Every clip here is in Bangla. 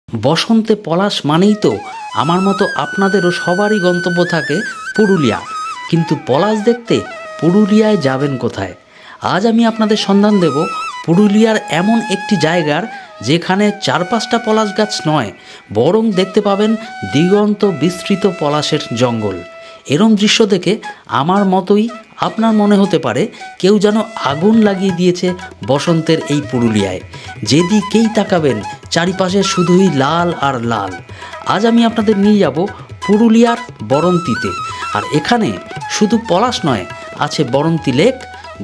বসন্তে পলাশ মানেই তো আমার মতো আপনাদেরও সবারই গন্তব্য থাকে পুরুলিয়া। কিন্তু পলাশ দেখতে পুরুলিয়ায় যাবেন কোথায়? আজ আমি আপনাদের সন্ধান দেব পুরুলিয়ার এমন একটি জায়গার যেখানে চার পাঁচটা পলাশ গাছ নয়, বরং দেখতে পাবেন দিগন্ত বিস্তৃত পলাশের জঙ্গল। এরম দৃশ্য দেখে আমার মতোই আপনার মনে হতে পারে কেউ যেন আগুন লাগিয়ে দিয়েছে বসন্তের এই পুরুলিয়ায়। যেদিকেই তাকাবেন চারিপাশে শুধুই লাল আর লাল। আজ আমি আপনাদের নিয়ে যাব পুরুলিয়ার বরন্তিতে। আর এখানে শুধু পলাশ নয়, আছে বরন্তি লেক,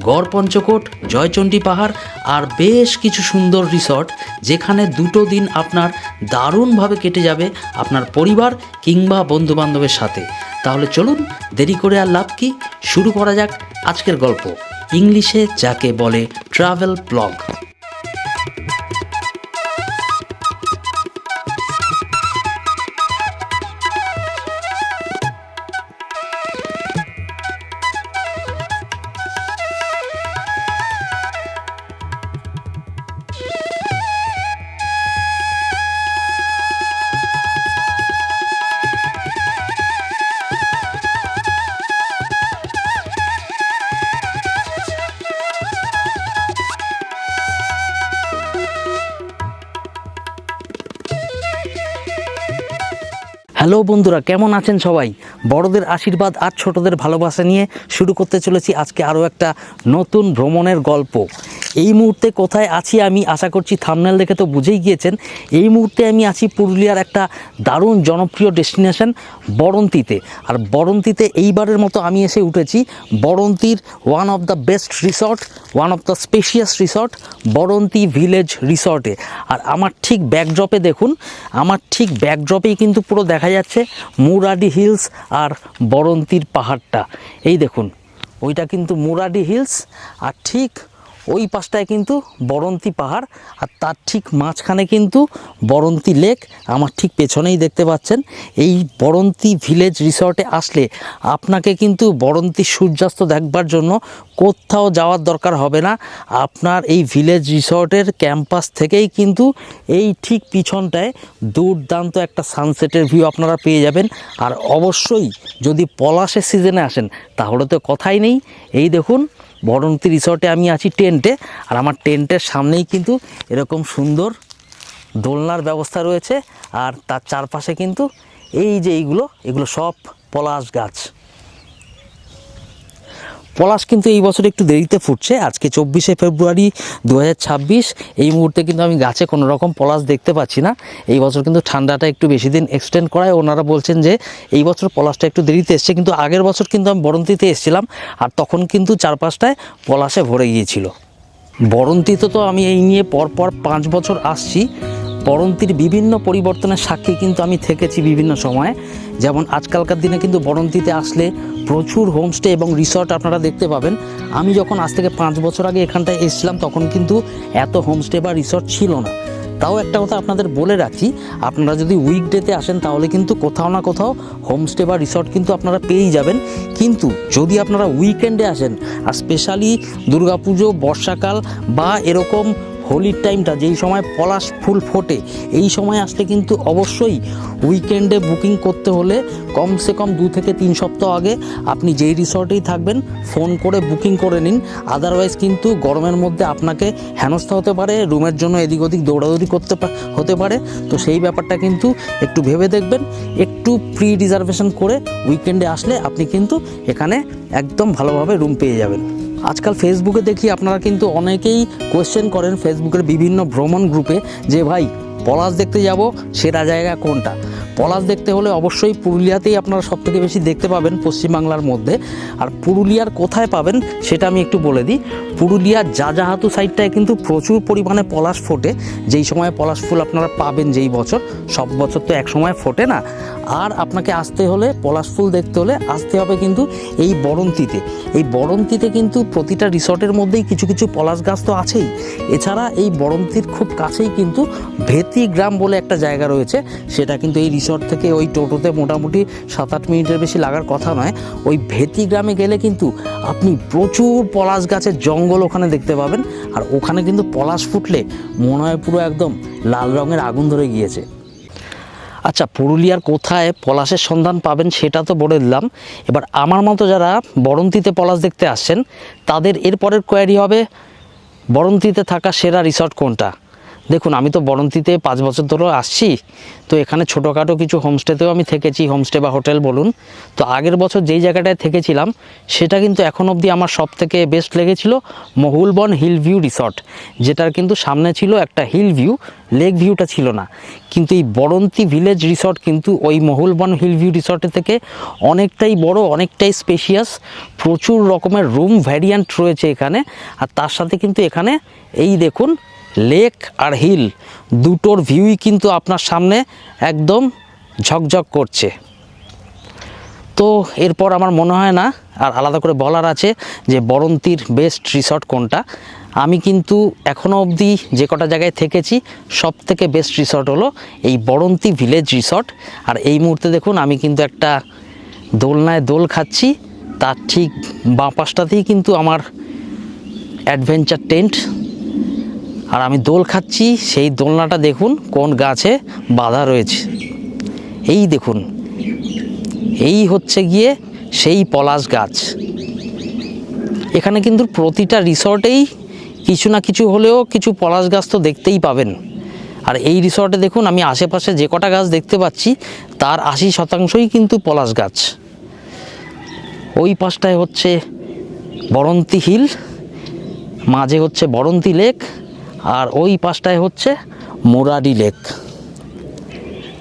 গড় পঞ্চকোট, জয়চণ্ডী পাহাড় আর বেশ কিছু সুন্দর রিসর্ট, যেখানে দুটো দিন আপনার দারুণভাবে কেটে যাবে আপনার পরিবার কিংবা বন্ধুবান্ধবের সাথে। তাহলে চলুন, দেরি করে আর লাভ কি, শুরু করা যাক আজকের গল্প, ইংলিশে যাকে বলে ট্রাভেল ব্লগ। হ্যালো বন্ধুরা, কেমন আছেন সবাই? বড়দের আশীর্বাদ আর ছোটদের ভালোবাসা নিয়ে শুরু করতে চলেছি আজকে আরও একটা নতুন ভ্রমণের গল্প। এই মুহূর্তে কোথায় আছি আমি আশা করছি থাম্বনেল দেখে তো বুঝেই গিয়েছেন। এই মুহূর্তে আমি আছি পুরুলিয়ার একটা দারুণ জনপ্রিয় ডেস্টিনেশন বরন্তিতে। আর বরন্তিতে এইবারের মতো আমি এসে উঠেছি বরন্তির one of the best resort, one of the spacious resort, Baranti village রিসর্টে। আর আমার ঠিক ব্যাকড্রপে দেখুন, আমার ঠিক ব্যাকড্রপেই কিন্তু পুরো দেখা যাচ্ছে মুরাডি হিলস আর বরন্তির পাহাড়টা। এই দেখুন, ওইটা কিন্তু মুরাডি হিলস আর ঠিক ওই পাশটায় কিন্তু বরন্তি পাহাড়, আর তার ঠিক মাঝখানে কিন্তু বরন্তি লেক আমার ঠিক পেছনেই দেখতে পাচ্ছেন। এই বরন্তি ভিলেজ রিসর্টে আসলে আপনাকে কিন্তু বরন্তি সূর্যাস্ত দেখবার জন্য কোথাও যাওয়ার দরকার হবে না। আপনার এই ভিলেজ রিসর্টের ক্যাম্পাস থেকেই কিন্তু এই ঠিক পিছনটায় দুর্দান্ত একটা সানসেটের ভিউ আপনারা পেয়ে যাবেন। আর অবশ্যই যদি পলাশের সিজনে আসেন তাহলে তো কথাই নেই। এই দেখুন, বরন্তি রিসর্টে আমি আছি টেন্টে, আর আমার টেন্টের সামনেই কিন্তু এরকম সুন্দর দোলনার ব্যবস্থা রয়েছে। আর তার চারপাশে কিন্তু এই যে এগুলো সব পলাশ গাছ। পলাশ কিন্তু এই বছর একটু দেরিতে ফুটছে। আজকে 24শে ফেব্রুয়ারি 2026। এই মুহূর্তে কিন্তু আমি গাছে কোনো রকম পলাশ দেখতে পাচ্ছি না। এই বছর কিন্তু ঠান্ডাটা একটু বেশি দিন এক্সটেন্ড করায় ওনারা বলছেন যে এই বছর পলাশটা একটু দেরিতে এসছে। কিন্তু আগের বছর কিন্তু আমি বরন্তিতে এসেছিলাম, আর তখন কিন্তু চারপাশটায় পলাশে ভরে গিয়েছিল। বরন্তিতে তো আমি এই নিয়ে পরপর 5 বছর আসছি। বরন্তির বিভিন্ন পরিবর্তনের সাক্ষী কিন্তু আমি থেকেছি বিভিন্ন সময়ে। যেমন আজকালকার দিনে কিন্তু বরন্তিতে আসলে প্রচুর হোমস্টে এবং রিসর্ট আপনারা দেখতে পাবেন। আমি যখন আজ থেকে 5 বছর আগে এখানটায় এসেছিলাম তখন কিন্তু এত হোমস্টে বা রিসর্ট ছিল না। তাও একটা কথা আপনাদের বলে রাখি, আপনারা যদি উইকডেতে আসেন তাহলে কিন্তু কোথাও না কোথাও হোমস্টে বা রিসর্ট কিন্তু আপনারা পেয়েই যাবেন। কিন্তু যদি আপনারা উইকেন্ডে আসেন, আর স্পেশালি দুর্গাপুজো, বর্ষাকাল বা এরকম হোলির টাইমটা যেই সময় পলাশ ফুল ফোটে, এই সময় আসলে কিন্তু অবশ্যই উইকেন্ডে বুকিং করতে হলে কমসে কম 2 থেকে 3 সপ্তাহ আগে আপনি যেই রিসর্টেই থাকবেন ফোন করে বুকিং করে নিন। আদারওয়াইজ কিন্তু গরমের মধ্যে আপনাকে হেনস্থা হতে পারে, রুমের জন্য এদিক ওদিক দৌড়াদৌড়ি হতে পারে। তো সেই ব্যাপারটা কিন্তু একটু ভেবে দেখবেন। একটু প্রি রিজার্ভেশন করে উইকেন্ডে আসলে আপনি কিন্তু এখানে একদম ভালোভাবে রুম পেয়ে যাবেন। আজকাল ফেসবুকে দেখি আপনারা কিন্তু অনেকেই কোয়েশ্চেন করেন ফেসবুকের বিভিন্ন ভ্রমণ গ্রুপে যে ভাই পলাশ দেখতে যাব, সেরা জায়গা কোনটা? পলাশ দেখতে হলে অবশ্যই পুরুলিয়াতেই আপনারা সবথেকে বেশি দেখতে পাবেন পশ্চিমবাংলার মধ্যে। আর পুরুলিয়ার কোথায় পাবেন সেটা আমি একটু বলে দিই। পুরুলিয়ার যাজাহাতু সাইডটায় কিন্তু প্রচুর পরিমাণে পলাশ ফোটে। যেই সময় পলাশ ফুল আপনারা পাবেন যেই বছর, সব বছর তো এক সময় ফোটে না। আর আপনাকে আসতে হলে পলাশ ফুল দেখতে হলে আসতে হবে কিন্তু এই বরন্তিতে। এই বরন্তিতে কিন্তু প্রতিটা রিসর্টের মধ্যেই কিছু কিছু পলাশ গাছ তো আছেই। এছাড়া এই বরন্তির খুব কাছেই কিন্তু ভেতি গ্রাম বলে একটা জায়গা রয়েছে। সেটা কিন্তু এই রিসর্ট থেকে ওই টোটোতে মোটামুটি 7-8 মিনিটের বেশি লাগার কথা নয়। ওই ভেতি গ্রামে গেলে কিন্তু আপনি প্রচুর পলাশ গাছের জঙ্গল ওখানে দেখতে পাবেন। আর ওখানে কিন্তু পলাশ ফুটলে মনে হয় পুরো একদম লাল রঙের আগুন ধরে গিয়েছে। আচ্ছা, পুরুলিয়ার কোথায় পলাশের সন্ধান পাবেন সেটা তো বলে দিলাম। এবার আমার মতো যারা বরন্তিতে পলাশ দেখতে আসছেন তাদের এরপরের কোয়ারি হবে বরন্তিতে থাকা সেরা রিসর্ট কোনটা। দেখুন, আমি তো বরন্তিতে 5 বছর ধরে আসছি, তো এখানে ছোটোখাটো কিছু হোমস্টেতেও আমি থেকেছি, হোমস্টে বা হোটেল বলুন। তো আগের বছর যেই জায়গাটায় থেকেছিলাম সেটা কিন্তু এখন অবধি আমার সব থেকে বেস্ট লেগেছিল মহুলবন হিল ভিউ রিসর্ট, যেটার কিন্তু সামনে ছিল একটা হিল ভিউ, লেক ভিউটা ছিল না। কিন্তু এই বরন্তি ভিলেজ রিসর্ট কিন্তু ওই মহুলবন হিল ভিউ রিসর্টের থেকে অনেকটাই বড়, অনেকটাই স্পেশিয়াস, প্রচুর রকমের রুম ভ্যারিয়ান্ট রয়েছে এখানে। আর তার সাথে কিন্তু এখানে এই দেখুন লেক আর হিল দুটোর ভিউই কিন্তু আপনার সামনে একদম ঝকঝক করছে। তো এরপর আমার মনে হয় না আর আলাদা করে বলার আছে যে বরন্তির বেস্ট রিসর্ট কোনটা। আমি কিন্তু এখনও অবধি যে কটা জায়গায় থেকেছি সব থেকে বেস্ট রিসর্ট হলো এই বরন্তি ভিলেজ রিসর্ট। আর এই মুহূর্তে দেখুন আমি কিন্তু একটা দোলনায় দোল খাচ্ছি, তার ঠিক বাঁ পাশটাতেই কিন্তু আমার অ্যাডভেঞ্চার টেন্ট। আর আমি দোল খাচ্ছি, সেই দোলনাটা দেখুন কোন গাছে বাঁধা রয়েছে, এই দেখুন, এই হচ্ছে গিয়ে সেই পলাশ গাছ। এখানে কিন্তু প্রতিটা রিসর্টেই কিছু না কিছু হলেও কিছু পলাশ গাছ তো দেখতেই পাবেন। আর এই রিসর্টে দেখুন আমি আশেপাশে যে কটা গাছ দেখতে পাচ্ছি তার 80% কিন্তু পলাশ গাছ। ওই পাশটায় হচ্ছে বরন্তি হিল, মাঝে হচ্ছে বরন্তি লেক, আর ওই পাশটায় হচ্ছে মুরারি লেক।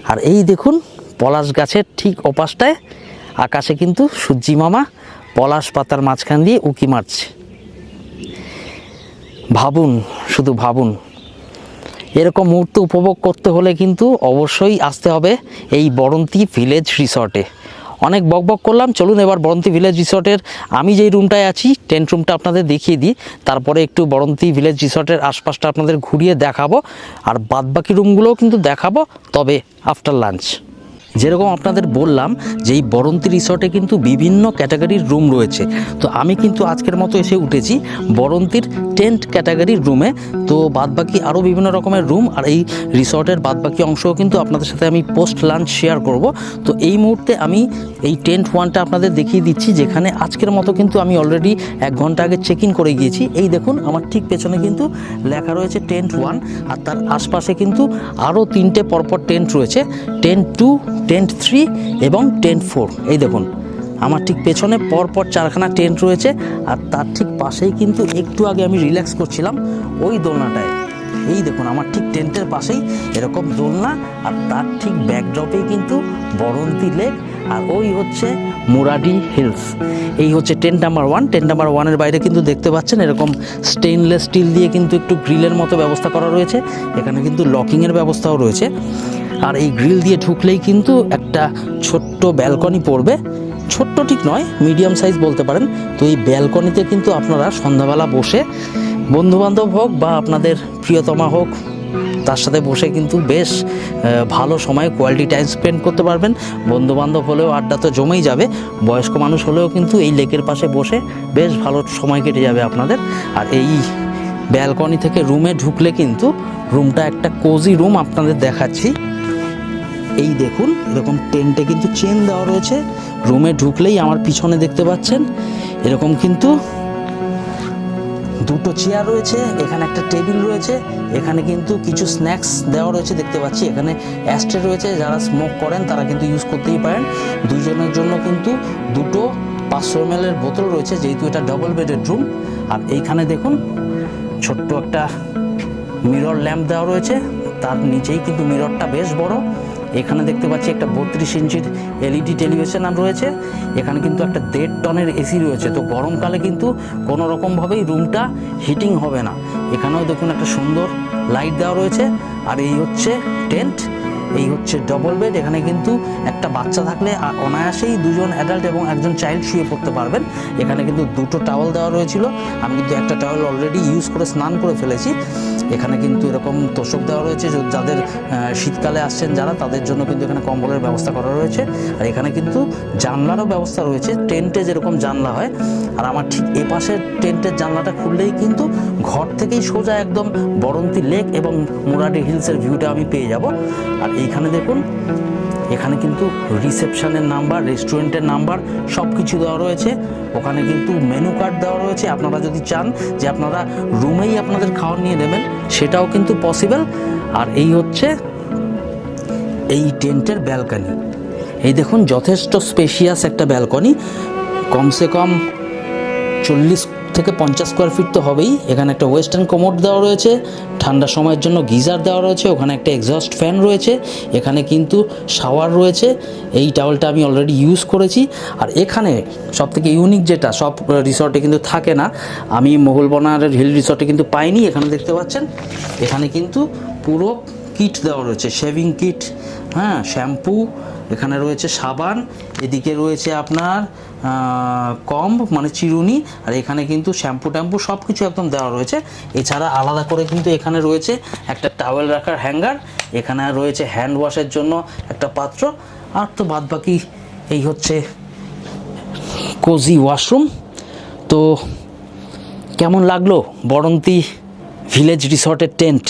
আর এই দেখুন পলাশ গাছের ঠিক ওপাশটায় আকাশে কিন্তু সূর্যি মামা পলাশ পাতার মাঝখান দিয়ে উঁকি মারছে। ভাবুন, শুধু ভাবুন, এরকম মুহূর্ত উপভোগ করতে হলে কিন্তু অবশ্যই আসতে হবে এই বরন্তি ভিলেজ রিসর্টে। অনেক বকবক করলাম, চলুন এবার বরন্তি ভিলেজ রিসর্টের আমি যেই রুমটায় আছি টেন্ট রুমটা আপনাদের দেখিয়ে দিই, তারপরে একটু বরন্তি ভিলেজ রিসর্টের আশপাশটা আপনাদের ঘুরিয়ে দেখাবো, আর বাদবাকি রুমগুলোও কিন্তু দেখাবো, তবে আফটার লাঞ্চ। যেরকম আপনাদের বললাম যে এই বরন্তি রিসর্টে কিন্তু বিভিন্ন ক্যাটাগরির রুম রয়েছে। তো আমি কিন্তু আজকের মতো এসে উঠেছি বরন্তির টেন্ট ক্যাটাগরির রুমে। তো বাদবাকি আরও বিভিন্ন রকমের রুম আর এই রিসর্টের বাদবাকি অংশও কিন্তু আপনাদের সাথে আমি পোস্ট লাঞ্চ শেয়ার করব। তো এই মুহূর্তে আমি এই টেন্ট ওয়ানটা আপনাদের দেখিয়ে দিচ্ছি, যেখানে আজকের মতো কিন্তু আমি অলরেডি 1 ঘন্টা আগে চেক ইন করে গিয়েছি। এই দেখুন আমার ঠিক পেছনে কিন্তু লেখা রয়েছে টেন্ট 1, আর তার আশপাশে কিন্তু আরও 3টে পরপর টেন্ট রয়েছে, টেন্ট 2, টেন্ট 3 এবং টেন্ট 4। এই দেখুন আমার ঠিক পেছনে পরপর 4খানা টেন্ট রয়েছে, আর তার ঠিক পাশেই কিন্তু একটু আগে আমি রিল্যাক্স করছিলাম ওই দোলনাটায়। এই দেখুন আমার ঠিক টেন্টের পাশেই এরকম দোলনা, আর তার ঠিক ব্যাকড্রপেই কিন্তু বরন্তি লেক, আর ওই হচ্ছে মুরাডি হিলস। এই হচ্ছে টেন্ট নাম্বার 1। টেন্ট নাম্বার 1-এর বাইরে কিন্তু দেখতে পাচ্ছেন এরকম স্টেনলেস স্টিল দিয়ে কিন্তু একটু গ্রিলের মতো ব্যবস্থা করা রয়েছে। এখানে কিন্তু লকিংয়ের ব্যবস্থাও রয়েছে। আর এই গ্রিল দিয়ে ঢুকলেই কিন্তু একটা ছোট্ট ব্যালকনি পড়বে, ছোট্ট ঠিক নয়, মিডিয়াম সাইজ বলতে পারেন। তো এই ব্যালকনিতে কিন্তু আপনারা সন্ধ্যাবেলা বসে বন্ধুবান্ধব হোক বা আপনাদের প্রিয়তমা হোক তার সাথে বসে কিন্তু বেশ ভালো সময় কোয়ালিটি টাইম স্পেন্ড করতে পারবেন। বন্ধুবান্ধব হলেও আড্ডা তো জমেই যাবে, বয়স্ক মানুষ হলেও কিন্তু এই লেকের পাশে বসে বেশ ভালো সময় কেটে যাবে আপনাদের। আর এই ব্যালকনি থেকে রুমে ঢুকলে কিন্তু রুমটা একটা কোজি রুম আপনাদের দেখাচ্ছি। এই দেখুন এরকম টেন্টে কিন্তু চেন দেওয়া রয়েছে। রুমে ঢুকলেই আমার পিছনে দেখতে পাচ্ছেন এরকম কিন্তু 2টো চেয়ার রয়েছে, এখানে একটা টেবিল রয়েছে, এখানে কিন্তু কিছু স্ন্যাক্স দেওয়া রয়েছে দেখতে পাচ্ছি। এখানে অ্যাস্ট্রে রয়েছে, যারা স্মোক করেন তারা কিন্তু ইউজ করতেই পারেন। 2 জনের জন্য কিন্তু 2টো 500 ml বোতল রয়েছে, যেহেতু এটা ডাবল বেডেড রুম। আর এইখানে দেখুন ছোট্ট একটা মিরর ল্যাম্প দেওয়া রয়েছে, তার নিচেই কিন্তু মিররটা বেশ বড়। এখানে দেখতে পাচ্ছি একটা 32 ইঞ্চির এলইডি টেলিভিশন রয়েছে। এখানে কিন্তু একটা 1.5 টনের এসি রয়েছে। তো গরমকালে কিন্তু কোনো রকমভাবেই রুমটা হিটিং হবে না। এখানেও দেখুন একটা সুন্দর লাইট দেওয়া রয়েছে। আর এই হচ্ছে টেন্ট, এই হচ্ছে ডবল বেড। এখানে কিন্তু একটা বাচ্চা থাকলে অনায়াসেই 2 জন অ্যাডাল্ট এবং 1 জন চাইল্ড শুয়ে পড়তে পারবেন। এখানে কিন্তু 2টো টাওয়াল দেওয়া রয়েছিল, আমি কিন্তু একটা টাওয়াল অলরেডি ইউজ করে স্নান করে ফেলেছি। এখানে কিন্তু এরকম তোষক দেওয়া রয়েছে, যাদের শীতকালে আসছেন যারা, তাদের জন্য কিন্তু এখানে কম্বলের ব্যবস্থা করা রয়েছে। আর এখানে কিন্তু জানলারও ব্যবস্থা রয়েছে, টেন্টে যেরকম জানলা হয়। আর আমার ঠিক এপাশের টেন্টের জানলাটা খুললেই কিন্তু ঘর থেকেই সোজা একদম বরন্তি লেক এবং মুরাডি হিলসের ভিউটা আমি পেয়ে যাব। আর এইখানে দেখুন, এখানে কিন্তু রিসেপশনের নাম্বার, রেস্টুরেন্টের নাম্বার সব কিছু দেওয়া রয়েছে। ওখানে কিন্তু মেনু কার্ড দেওয়া রয়েছে। আপনারা যদি চান যে আপনারা রুমেই আপনাদের খাওয়ার নিয়ে নেবেন, সেটাও কিন্তু পসিবল। আর এই হচ্ছে এই টেন্টের ব্যালকনি। এই দেখুন, যথেষ্ট স্পেশিয়াস একটা ব্যালকনি, কমসে কম 40 থেকে 50 স্কোয়ার ফিট তো হবেই। এখানে একটা ওয়েস্টার্ন কোমোড দেওয়া রয়েছে, ঠান্ডার সময়ের জন্য গিজার দেওয়া রয়েছে, ওখানে একটা এক্সস্ট ফ্যান রয়েছে, এখানে কিন্তু শাওয়ার রয়েছে। এই টাওয়েলটা আমি অলরেডি ইউজ করেছি। আর এখানে সবথেকে ইউনিক যেটা, সব রিসর্টে কিন্তু থাকে না, আমি মহুলবনারের হিল রিসর্টে কিন্তু পাইনি। এখানে দেখতে পাচ্ছেন, এখানে কিন্তু পুরো কিট দেওয়া রয়েছে, শেভিং কিট, হ্যাঁ, শ্যাম্পু, এখানে রয়েছে সাবান, এদিকে রয়েছে আপনার কম্ব মানে চিরুনি, আর এখানে কিন্তু শ্যাম্পু ট্যাম্পু সব কিছু একদম দেওয়া রয়েছে। এছাড়া আলাদা করে কিন্তু এখানে রয়েছে একটা টাওয়েল রাখার হ্যাঙ্গার, এখানে রয়েছে হ্যান্ড ওয়াশের জন্য একটা পাত্র, আর তো বাদ বাকি এই হচ্ছে কোজি ওয়াশরুম। তো কেমন লাগলো বরন্তী ভিলেজ রিসর্টের টেন্ট?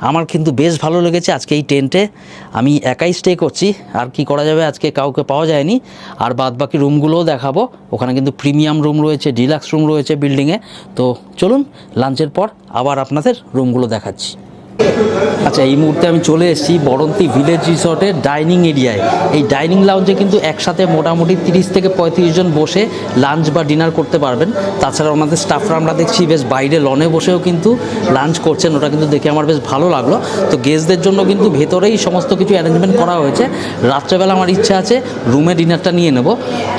আমার কিন্তু বেশ ভালো লেগেছে। আজকে এই টেন্টে আমি একাই স্টে করছি, আর কি করা যাবে, আজকে কাউকে পাওয়া যায়নি। আর বাদ বাকি রুমগুলোও দেখাবো। ওখানে কিন্তু প্রিমিয়াম রুম রয়েছে, ডিলাক্স রুম রয়েছে বিল্ডিংয়ে। তো চলুন, লাঞ্চের পর আবার আপনাদের রুমগুলো দেখাচ্ছি। আচ্ছা, এই মুহূর্তে আমি চলে এসেছি বরন্তী ভিলেজ রিসর্টের ডাইনিং এরিয়ায়। এই ডাইনিং লাউঞ্জে কিন্তু একসাথে মোটামুটি 30 থেকে 35 জন বসে লাঞ্চ বা ডিনার করতে পারবেন। তাছাড়া ওনাদের স্টাফরা আমরা দেখছি বেশ বাইরে লনে বসেও কিন্তু লাঞ্চ করছেন, ওটা কিন্তু দেখে আমার বেশ ভালো লাগলো। তো গেস্টদের জন্য কিন্তু ভেতরেই সমস্ত কিছু অ্যারেঞ্জমেন্ট করা হয়েছে। রাত্রেবেলা আমার ইচ্ছা আছে রুমে ডিনারটা নিয়ে নেব।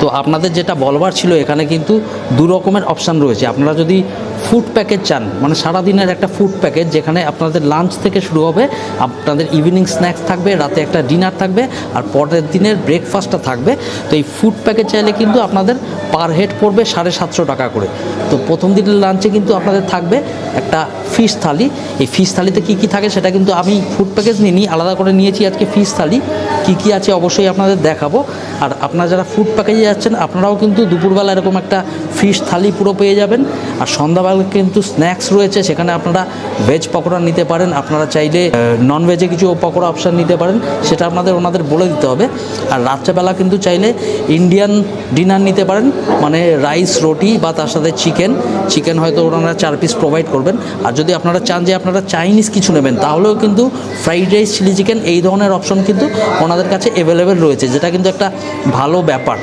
তো আপনাদের যেটা বলবার ছিল, এখানে কিন্তু 2 রকমের অপশান রয়েছে। আপনারা যদি ফুড প্যাকেজ চান, মানে সারাদিনের একটা ফুড প্যাকেজ, যেখানে আপনাদের লাঞ্চ থেকে শুরু হবে, আপনাদের ইভিনিং স্ন্যাক্স থাকবে, রাতে একটা ডিনার থাকবে, আর পরের দিনের ব্রেকফাস্টটা থাকবে। তো এই ফুড প্যাকেজ চাইলে কিন্তু আপনাদের পার হেড পড়বে 750 টাকা করে। তো প্রথম দিনের লাঞ্চে কিন্তু আপনাদের থাকবে একটা ফিশ থালি। এই ফিশ থালিতে কী কী থাকে সেটা কিন্তু আমি ফুড প্যাকেজ নিইনি, আলাদা করে নিয়েছি আজকে ফিশ থালি। কী কী আছে অবশ্যই আপনাদের দেখাবো। আর আপনারা যারা ফুড প্যাকেজে যাচ্ছেন, আপনারাও কিন্তু দুপুরবেলা এরকম একটা ফিশ থালি পুরো পেয়ে যাবেন। আর সন্ধ্যাবেলা কিন্তু স্ন্যাক্স রয়েছে, সেখানে আপনারা ভেজ পকোড়া নিতে পারেন, আপনারা চাইলে নন ভেজে কিছু পকোড়া অপশান নিতে পারেন, সেটা ওনাদের বলে দিতে হবে। আর রাত্রেবেলা কিন্তু চাইলে ইন্ডিয়ান ডিনার নিতে পারেন, মানে রাইস, রুটি বা তার সাথে চিকেন হয়তো ওনারা 4 পিস প্রোভাইড করবেন। আর যদি আপনারা চান যে আপনারা চাইনিজ কিছু নেবেন, তাহলেও কিন্তু ফ্রাইড রাইস, চিলি চিকেন এই ধরনের অপশন কিন্তু ওনাদের কাছে অ্যাভেলেবেল রয়েছে, যেটা কিন্তু একটা ভালো ব্যাপার।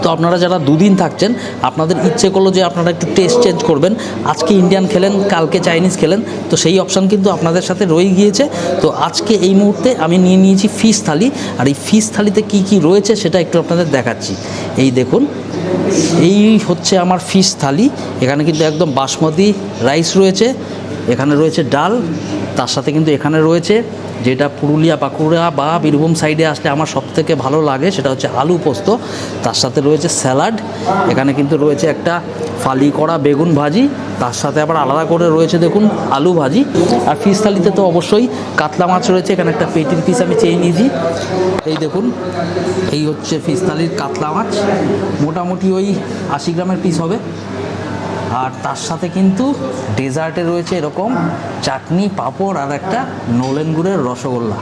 তো আপনারা যারা 2 দিন থাকছেন, আপনাদের ইচ্ছে করলো যে আপনারা একটু টেস্ট চেঞ্জ করবেন, আজকে ইন্ডিয়ান খেলেন, কালকে চাইনিজ খেলেন, তো সেই অপশান কিন্তু আপনাদের সাথে রয়ে গিয়েছে। তো আজকে এই মুহূর্তে আমি নিয়ে নিয়েছি ফিশ থালি। আর এই ফিশ থালিতে কি কি রয়েছে সেটা একটু আপনাদের দেখাচ্ছি। এই দেখুন, এই হচ্ছে আমার ফিশ থালি। এখানে কিন্তু একদম বাসমতি রাইস রয়েছে, এখানে রয়েছে ডাল, তার সাথে কিন্তু এখানে রয়েছে যেটা পুরুলিয়া, বাঁকুড়া বা বীরভূম সাইডে আসলে আমার সবথেকে ভালো লাগে, সেটা হচ্ছে আলু পোস্ত। তার সাথে রয়েছে স্যালাড, এখানে কিন্তু রয়েছে একটা ফালি করা বেগুন ভাজি, তার সাথে আবার আলাদা করে রয়েছে দেখুন আলু ভাজি। আর ফিশ থালিতে তো অবশ্যই কাতলা মাছ রয়েছে, এখানে একটা পেটির পিস আমি চেয়ে নিয়েছি। এই দেখুন, এই হচ্ছে ফিশ থালির কাতলা মাছ, মোটামুটি ওই 80 গ্রামের পিস হবে। আর তার সাথে কিন্তু ডেজার্টে রয়েছে এরকম চাটনি, পাঁপড় আর একটা নলেন গুড়ের রসগোল্লা।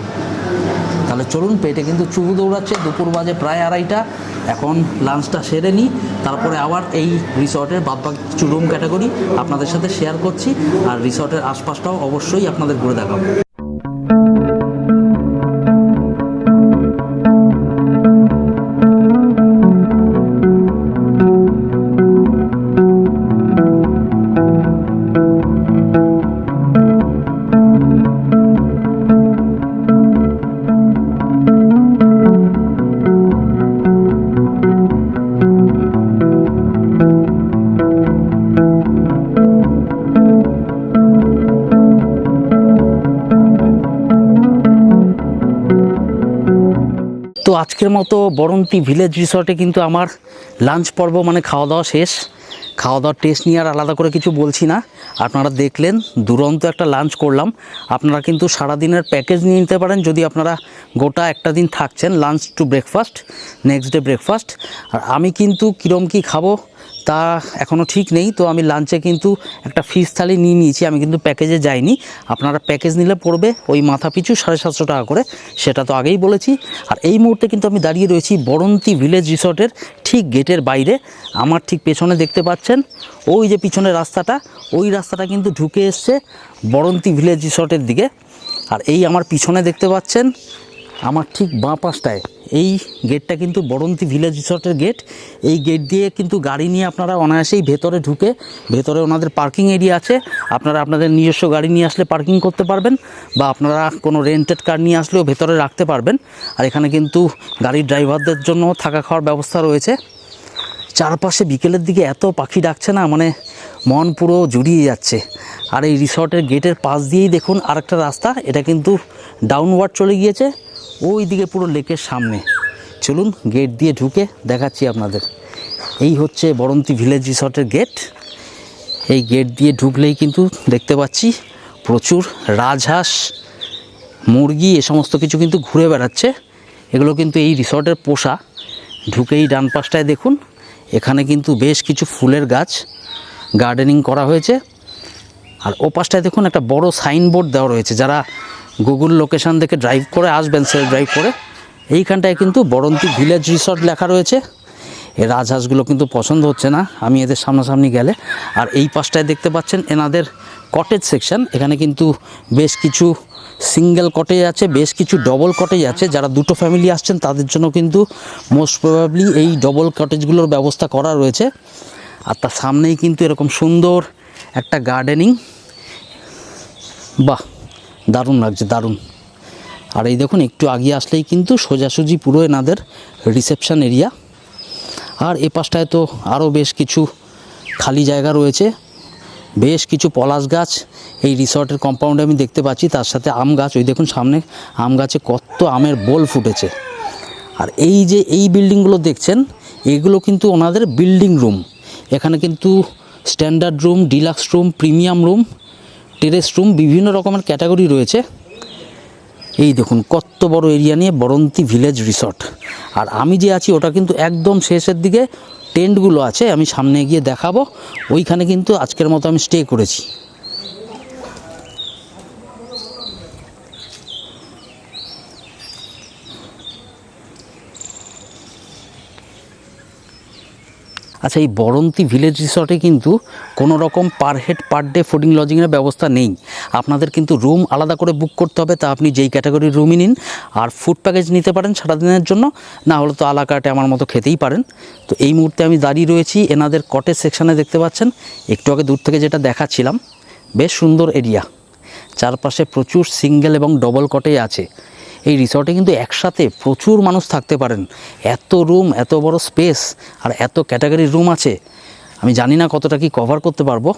তাহলে চলুন, পেটে কিন্তু চুবু দৌড়াচ্ছে, দুপুর বাজে প্রায় 2:30। এখন লাঞ্চটা সেরে নিই, তারপরে আবার এই রিসর্টের বাদবাকি কিছু রুম ক্যাটাগরি আপনাদের সাথে শেয়ার করছি। আর রিসর্টের আশপাশটাও অবশ্যই আপনাদের ঘুরে দেখাবো। তো আজকের মতো বরন্তী ভিলেজ রিসর্টে কিন্তু আমার লাঞ্চ পর্ব মানে খাওয়া দাওয়া শেষ। খাওয়া দাওয়ার টেস্ট নিয়ে আর আলাদা করে কিছু বলছি না, আপনারা দেখলেন দুরন্ত একটা লাঞ্চ করলাম। আপনারা কিন্তু সারাদিনের প্যাকেজ নিয়ে নিতে পারেন যদি আপনারা গোটা একটা দিন থাকছেন, lunch to breakfast, next day breakfast. আর আমি কিন্তু কীরকম কী খাবো তা এখনও ঠিক নেই। তো আমি লাঞ্চে কিন্তু একটা ফিশ থালি নিয়ে নিয়েছি, আমি কিন্তু প্যাকেজে যাইনি। আপনারা প্যাকেজ নিলে পড়বে ওই মাথা পিছু 750 টাকা করে, সেটা তো আগেই বলেছি। আর এই মুহূর্তে কিন্তু আমি দাঁড়িয়ে রয়েছি বরন্তী ভিলেজ রিসর্টের ঠিক গেটের বাইরে। আমার ঠিক পেছনে দেখতে পাচ্ছেন ওই যে পিছনের রাস্তাটা, ওই রাস্তাটা কিন্তু ঢুকে এসছে বরন্তী ভিলেজ রিসর্টের দিকে। আর এই আমার পিছনে দেখতে পাচ্ছেন আমার ঠিক বাঁ পাশটায় এই গেটটা কিন্তু বরন্তী ভিলেজ রিসর্টের গেট। এই গেট দিয়ে কিন্তু গাড়ি নিয়ে আপনারা অনায়াসেই ভেতরে ঢুকে, ভেতরে ওনাদের পার্কিং এরিয়া আছে, আপনারা আপনাদের নিজস্ব গাড়ি নিয়ে আসলে পার্কিং করতে পারবেন, বা আপনারা কোনো রেন্টেড কার নিয়ে আসলেও ভেতরে রাখতে পারবেন। আর এখানে কিন্তু গাড়ির ড্রাইভারদের জন্য থাকা খাওয়ার ব্যবস্থা রয়েছে। চারপাশে বিকেলের দিকে এত পাখি ডাকছে না, মানে মন পুরো জুড়িয়ে যাচ্ছে। আর এই রিসর্টের গেটের পাশ দিয়েই দেখুন আরেকটা রাস্তা, এটা কিন্তু ডাউনওয়ার্ড চলে গিয়েছে ওই দিকে পুরো লেকের সামনে। চলুন গেট দিয়ে ঢুকে দেখাচ্ছি আপনাদের। এই হচ্ছে বরন্তী ভিলেজ রিসর্টের গেট। এই গেট দিয়ে ঢুকলেই কিন্তু দেখতে পাচ্ছি প্রচুর রাজহাঁস, মুরগি এ সমস্ত কিছু কিন্তু ঘুরে বেড়াচ্ছে। এগুলো কিন্তু এই রিসর্টের পোষা। ঢুকেই ডান পাশটায় দেখুন এখানে কিন্তু বেশ কিছু ফুলের গাছ গার্ডেনিং করা হয়েছে। আর ও পাশটায় দেখুন একটা বড় সাইনবোর্ড দেওয়া রয়েছে, যারা গুগল লোকেশান দেখে ড্রাইভ করে আসবেন, সেলফ ড্রাইভ করে, এইখানটায় কিন্তু বরন্তী ভিলেজ রিসর্ট লেখা রয়েছে। এই রাজহাঁসগুলো কিন্তু পছন্দ হচ্ছে না আমি এদের সামনাসামনি গেলে। আর এই পাশটায় দেখতে পাচ্ছেন এনাদের কটেজ সেকশন। এখানে কিন্তু বেশ কিছু সিঙ্গেল কটেজ আছে, বেশ কিছু ডবল কটেজ আছে। যারা দুটো ফ্যামিলি আসছেন তাদের জন্য কিন্তু মোস্ট প্রবাবলি এই ডবল কটেজগুলোর ব্যবস্থা করা রয়েছে। আর তার সামনেই কিন্তু এরকম সুন্দর একটা গার্ডেনিং, বাহ দারুণ লাগছে, দারুণ। আর এই দেখুন একটু আগিয়ে আসলেই কিন্তু সোজাসুজি পুরো এনাদের রিসেপশন এরিয়া। আর এ পাশটায় তো আরও বেশ কিছু খালি জায়গা রয়েছে, বেশ কিছু পলাশ গাছ এই রিসর্টের কম্পাউন্ডে আমি দেখতে পাচ্ছি, তার সাথে আম গাছ। ওই দেখুন সামনে আম গাছে কত আমের বোল ফুটেছে। আর এই যে এই বিল্ডিংগুলো দেখছেন, এগুলো কিন্তু ওনাদের বিল্ডিং রুম। এখানে কিন্তু standard room, deluxe room, premium room, terrace room, বিভিন্ন রকমের ক্যাটাগরি রয়েছে। এই দেখুন কত বড় এরিয়া নিয়ে বরন্তী ভিলেজ রিসর্ট। আর আমি যে আছি ওটা কিন্তু একদম শেষের দিকে টেন্টগুলো আছে, আমি সামনে গিয়ে দেখাবো। ওইখানে কিন্তু আজকের মতো আমি স্টে করেছি। আচ্ছা, এই বরন্তী ভিলেজ রিসর্টে কিন্তু কোনো রকম per head per day fooding লজিংয়ের ব্যবস্থা নেই। আপনাদের কিন্তু রুম আলাদা করে বুক করতে হবে, তা আপনি যেই ক্যাটাগরির রুমই নিন। আর ফুড প্যাকেজ নিতে পারেন সারাদিনের জন্য, না হলে তো আলা কার্টে আমার মতো খেতেই পারেন। তো এই মুহূর্তে আমি দাঁড়িয়ে রয়েছি এনাদের কটেজ সেকশানে, দেখতে পাচ্ছেন একটু আগে দূর থেকে যেটা দেখাচ্ছিলাম। বেশ সুন্দর এরিয়া, চারপাশে প্রচুর সিঙ্গেল এবং ডবল কটেজ আছে। এই রিসর্টে কিন্তু একসাথে প্রচুর মানুষ থাকতে পারেন। এত রুম, এত বড় স্পেস, আর এত ক্যাটাগরির রুম আছে। আমি জানি না কতটা কি কভার করতে পারবো।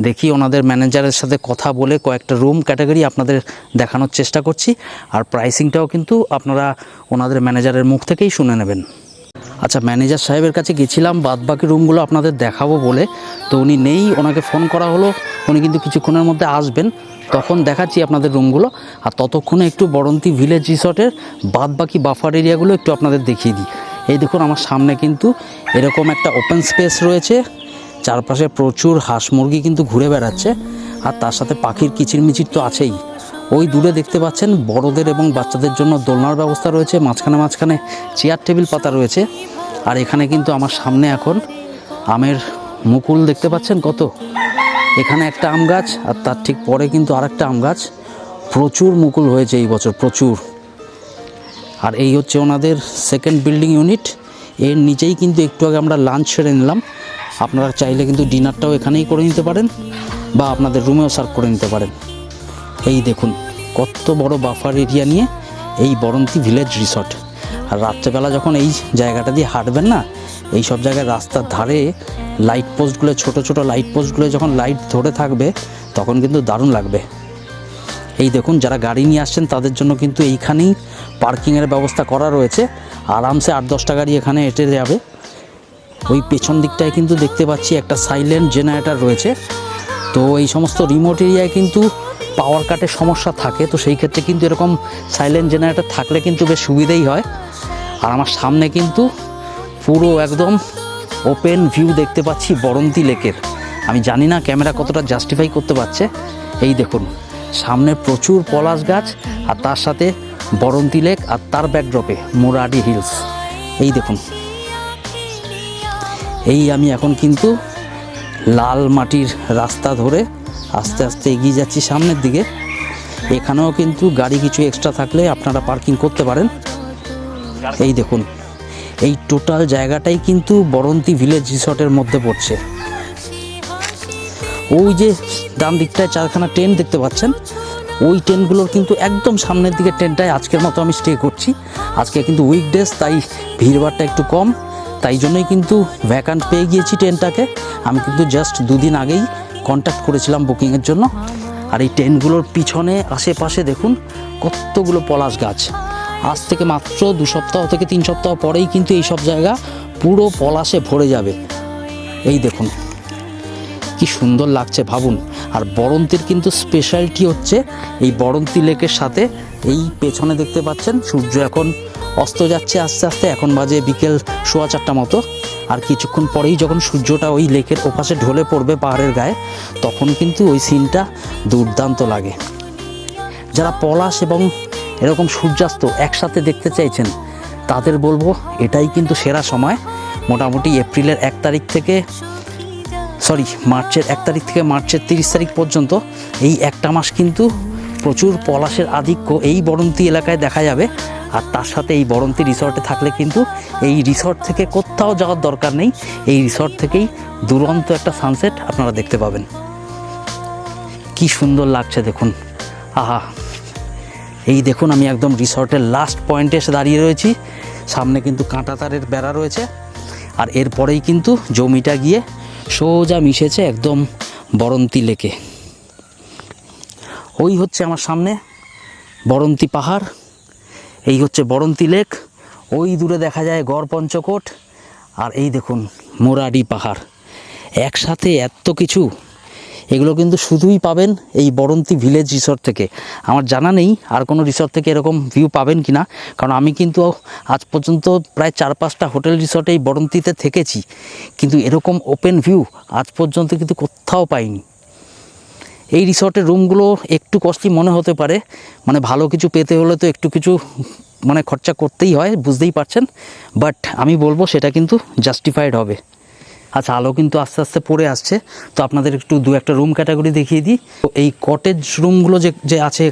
দেখি ওনাদের ম্যানেজারের সাথে কথা বলে কয়েকটা রুম ক্যাটাগরি আপনাদের দেখানোর চেষ্টা করছি। আর প্রাইসিংটাও কিন্তু আপনারা ওনাদের ম্যানেজারের মুখ থেকেই শুনে নেবেন। আচ্ছা, ম্যানেজার সাহেবের কাছে গেছিলাম বাদবাকি রুমগুলো আপনাদের দেখাবো বলে, তো উনি নেই। ওনাকে ফোন করা হলো, উনি কিন্তু কিছুক্ষণের মধ্যে আসবেন, তখন দেখাচ্ছি আপনাদের রুমগুলো। আর ততক্ষণে একটু বরন্তী ভিলেজ রিসর্টের বাদবাকি বাফার এরিয়াগুলো একটু আপনাদের দেখিয়ে দিই। এই দেখুন আমার সামনে কিন্তু এরকম একটা ওপেন স্পেস রয়েছে, চারপাশে প্রচুর হাঁস মুরগি কিন্তু ঘুরে বেড়াচ্ছে। আর তার সাথে পাখির কিচিরমিচির তো আছেই। ওই দূরে দেখতে পাচ্ছেন বড়দের এবং বাচ্চাদের জন্য দোলনার ব্যবস্থা রয়েছে, মাঝখানে মাঝখানে চেয়ার টেবিল পাতা রয়েছে। আর এখানে কিন্তু আমার সামনে এখন আমের মুকুল দেখতে পাচ্ছেন কত। এখানে একটা আম গাছ, আর তার ঠিক পরে কিন্তু আরেকটা আম গাছ। প্রচুর মুকুল হয়েছে এই বছর, প্রচুর। আর এই হচ্ছে ওনাদের সেকেন্ড বিল্ডিং ইউনিট। এর নিচেই কিন্তু একটু আগে আমরা লাঞ্চ সেরে নিলাম। আপনারা চাইলে কিন্তু ডিনারটাও এখানেই করে নিতে পারেন, বা আপনাদের রুমেও সার্ভ করে নিতে পারেন। এই দেখুন কত বড় বাফার এরিয়া নিয়ে এই বরন্তী ভিলেজ রিসর্ট। আর রাত্রেবেলা যখন এই জায়গাটা দিয়ে হাঁটবেন না, এই সব জায়গায় রাস্তার ধারে লাইট পোস্টগুলো, ছোট ছোট লাইট পোস্টগুলো যখন লাইট ধরে থাকবে, তখন কিন্তু দারুণ লাগবে। এই দেখুন যারা গাড়ি নিয়ে আসছেন তাদের জন্য কিন্তু এইখানেই পার্কিংয়ের ব্যবস্থা করা রয়েছে। আরামসে 8-10টা গাড়ি এখানে হেঁটে যাবে। ওই পেছন দিকটায় কিন্তু দেখতে পাচ্ছি একটা সাইলেন্ট জেনারেটর রয়েছে। তো এই সমস্ত রিমোট এরিয়ায় কিন্তু পাওয়ার কাটের সমস্যা থাকে, তো সেই ক্ষেত্রে কিন্তু এরকম সাইলেন্ট জেনারেটর থাকলে কিন্তু বেশ সুবিধাই হয়। আর আমার সামনে কিন্তু পুরো একদম ওপেন ভিউ দেখতে পাচ্ছি বরন্তী লেকের। আমি জানি না ক্যামেরা কতটা জাস্টিফাই করতে পারছে। এই দেখুন সামনে প্রচুর পলাশ গাছ আর তার সাথে বরন্তী লেক আর তার ব্যাকড্রপে মুরাডি হিলস। এই দেখুন, এই আমি এখন কিন্তু লাল মাটির রাস্তা ধরে আস্তে আস্তে এগিয়ে যাচ্ছি সামনের দিকে। এখানেও কিন্তু গাড়ি কিছু এক্সট্রা থাকলে আপনারা পার্কিং করতে পারেন। এই দেখুন এই টোটাল জায়গাটাই কিন্তু বরন্তী ভিলেজ রিসর্টের মধ্যে পড়ছে। ওই যে ডান দিকটায় 4খানা টেন্ট দেখতে পাচ্ছেন, ওই টেন্টগুলোর কিন্তু একদম সামনের দিকে টেন্টটায় আজকের মতো আমি স্টে করছি। আজকে কিন্তু উইকডেজ, তাই ভিড়ভাড়টা একটু কম, তাই জন্যই কিন্তু ভ্যাকান্ট পেয়ে গিয়েছি টেন্টটাকে। আমি কিন্তু জাস্ট 2 দিন আগেই কন্ট্যাক্ট করেছিলাম বুকিংয়ের জন্য। আর এই টেন্টগুলোর পিছনে আশেপাশে দেখুন কতগুলো পলাশ গাছ। আজ থেকে মাত্র 2 সপ্তাহ থেকে 3 সপ্তাহ পরেই কিন্তু এই সব জায়গা পুরো পলাশে ভরে যাবে। এই দেখুন কি সুন্দর লাগছে ভাবুন। আর বরন্তীর কিন্তু স্পেশালিটি হচ্ছে এই বরন্তী লেকের সাথে এই পেছনে দেখতে পাচ্ছেন সূর্য এখন অস্ত যাচ্ছে আস্তে আস্তে। এখন বাজে বিকেল 4:15 মতো। আর কিছুক্ষণ পরেই যখন সূর্যটা ওই লেকের ওপাশে ঢলে পড়বে পাহাড়ের গায়ে, তখন কিন্তু ওই সিনটা দুর্দান্ত লাগে। যারা পলাশ এবং এরকম সূর্যাস্ত একসাথে দেখতে চাইছেন তাদের বলবো এটাই কিন্তু সেরা সময়। মোটামুটি এপ্রিলের 1 তারিখ থেকে মার্চের 1 তারিখ থেকে মার্চের 30 তারিখ পর্যন্ত এই একটা মাস কিন্তু প্রচুর পলাশের আধিক্য এই বরন্তী এলাকায় দেখা যাবে। আর তার সাথে এই বরন্তী রিসর্টে থাকলে কিন্তু এই রিসর্ট থেকে কোথাও যাওয়ার দরকার নেই, এই রিসর্ট থেকেই দুরন্ত একটা সানসেট আপনারা দেখতে পাবেন। কি সুন্দর লাগছে দেখুন, আহা। এই দেখুন আমি একদম রিসর্টের লাস্ট পয়েন্টে এসে দাঁড়িয়ে রয়েছি। সামনে কিন্তু কাঁটা তারের বেড়া রয়েছে, আর এরপরেই কিন্তু জমিটা গিয়ে সোজা মিশেছে একদম বরন্তী লেকে। ওই হচ্ছে আমার সামনে বরন্তী পাহাড়, এই হচ্ছে বরন্তী লেক। ওই দূরে দেখা যায় গড় পঞ্চকোট, আর এই দেখুন মুরাডি পাহাড়। একসাথে এত কিছু, এগুলো কিন্তু শুধুই পাবেন এই বরন্তী ভিলেজ রিসর্ট থেকে। আমার জানা নেই আর কোনো রিসর্ট থেকে এরকম ভিউ পাবেন কি না, কারণ আমি কিন্তু আজ পর্যন্ত প্রায় 4-5টা হোটেল রিসর্টে এই বরন্তীতে থেকেছি, কিন্তু এরকম ওপেন ভিউ আজ পর্যন্ত কিন্তু কোথাও পাইনি। এই রিসর্টের রুমগুলো একটু কস্টলি মনে হতে পারে, মানে ভালো কিছু পেতে হলে তো একটু কিছু মানে খরচা করতেই হয়, বুঝতেই পারছেন, বাট আমি বলবো সেটা কিন্তু জাস্টিফাইড হবে। আচ্ছা, আলো কিন্তু আস্তে আস্তে পড়ে আসছে, তো আপনাদের একটু 2-1টা রুম ক্যাটাগরি দেখিয়ে দিই। তো এই কটেজ রুমগুলো যে আছে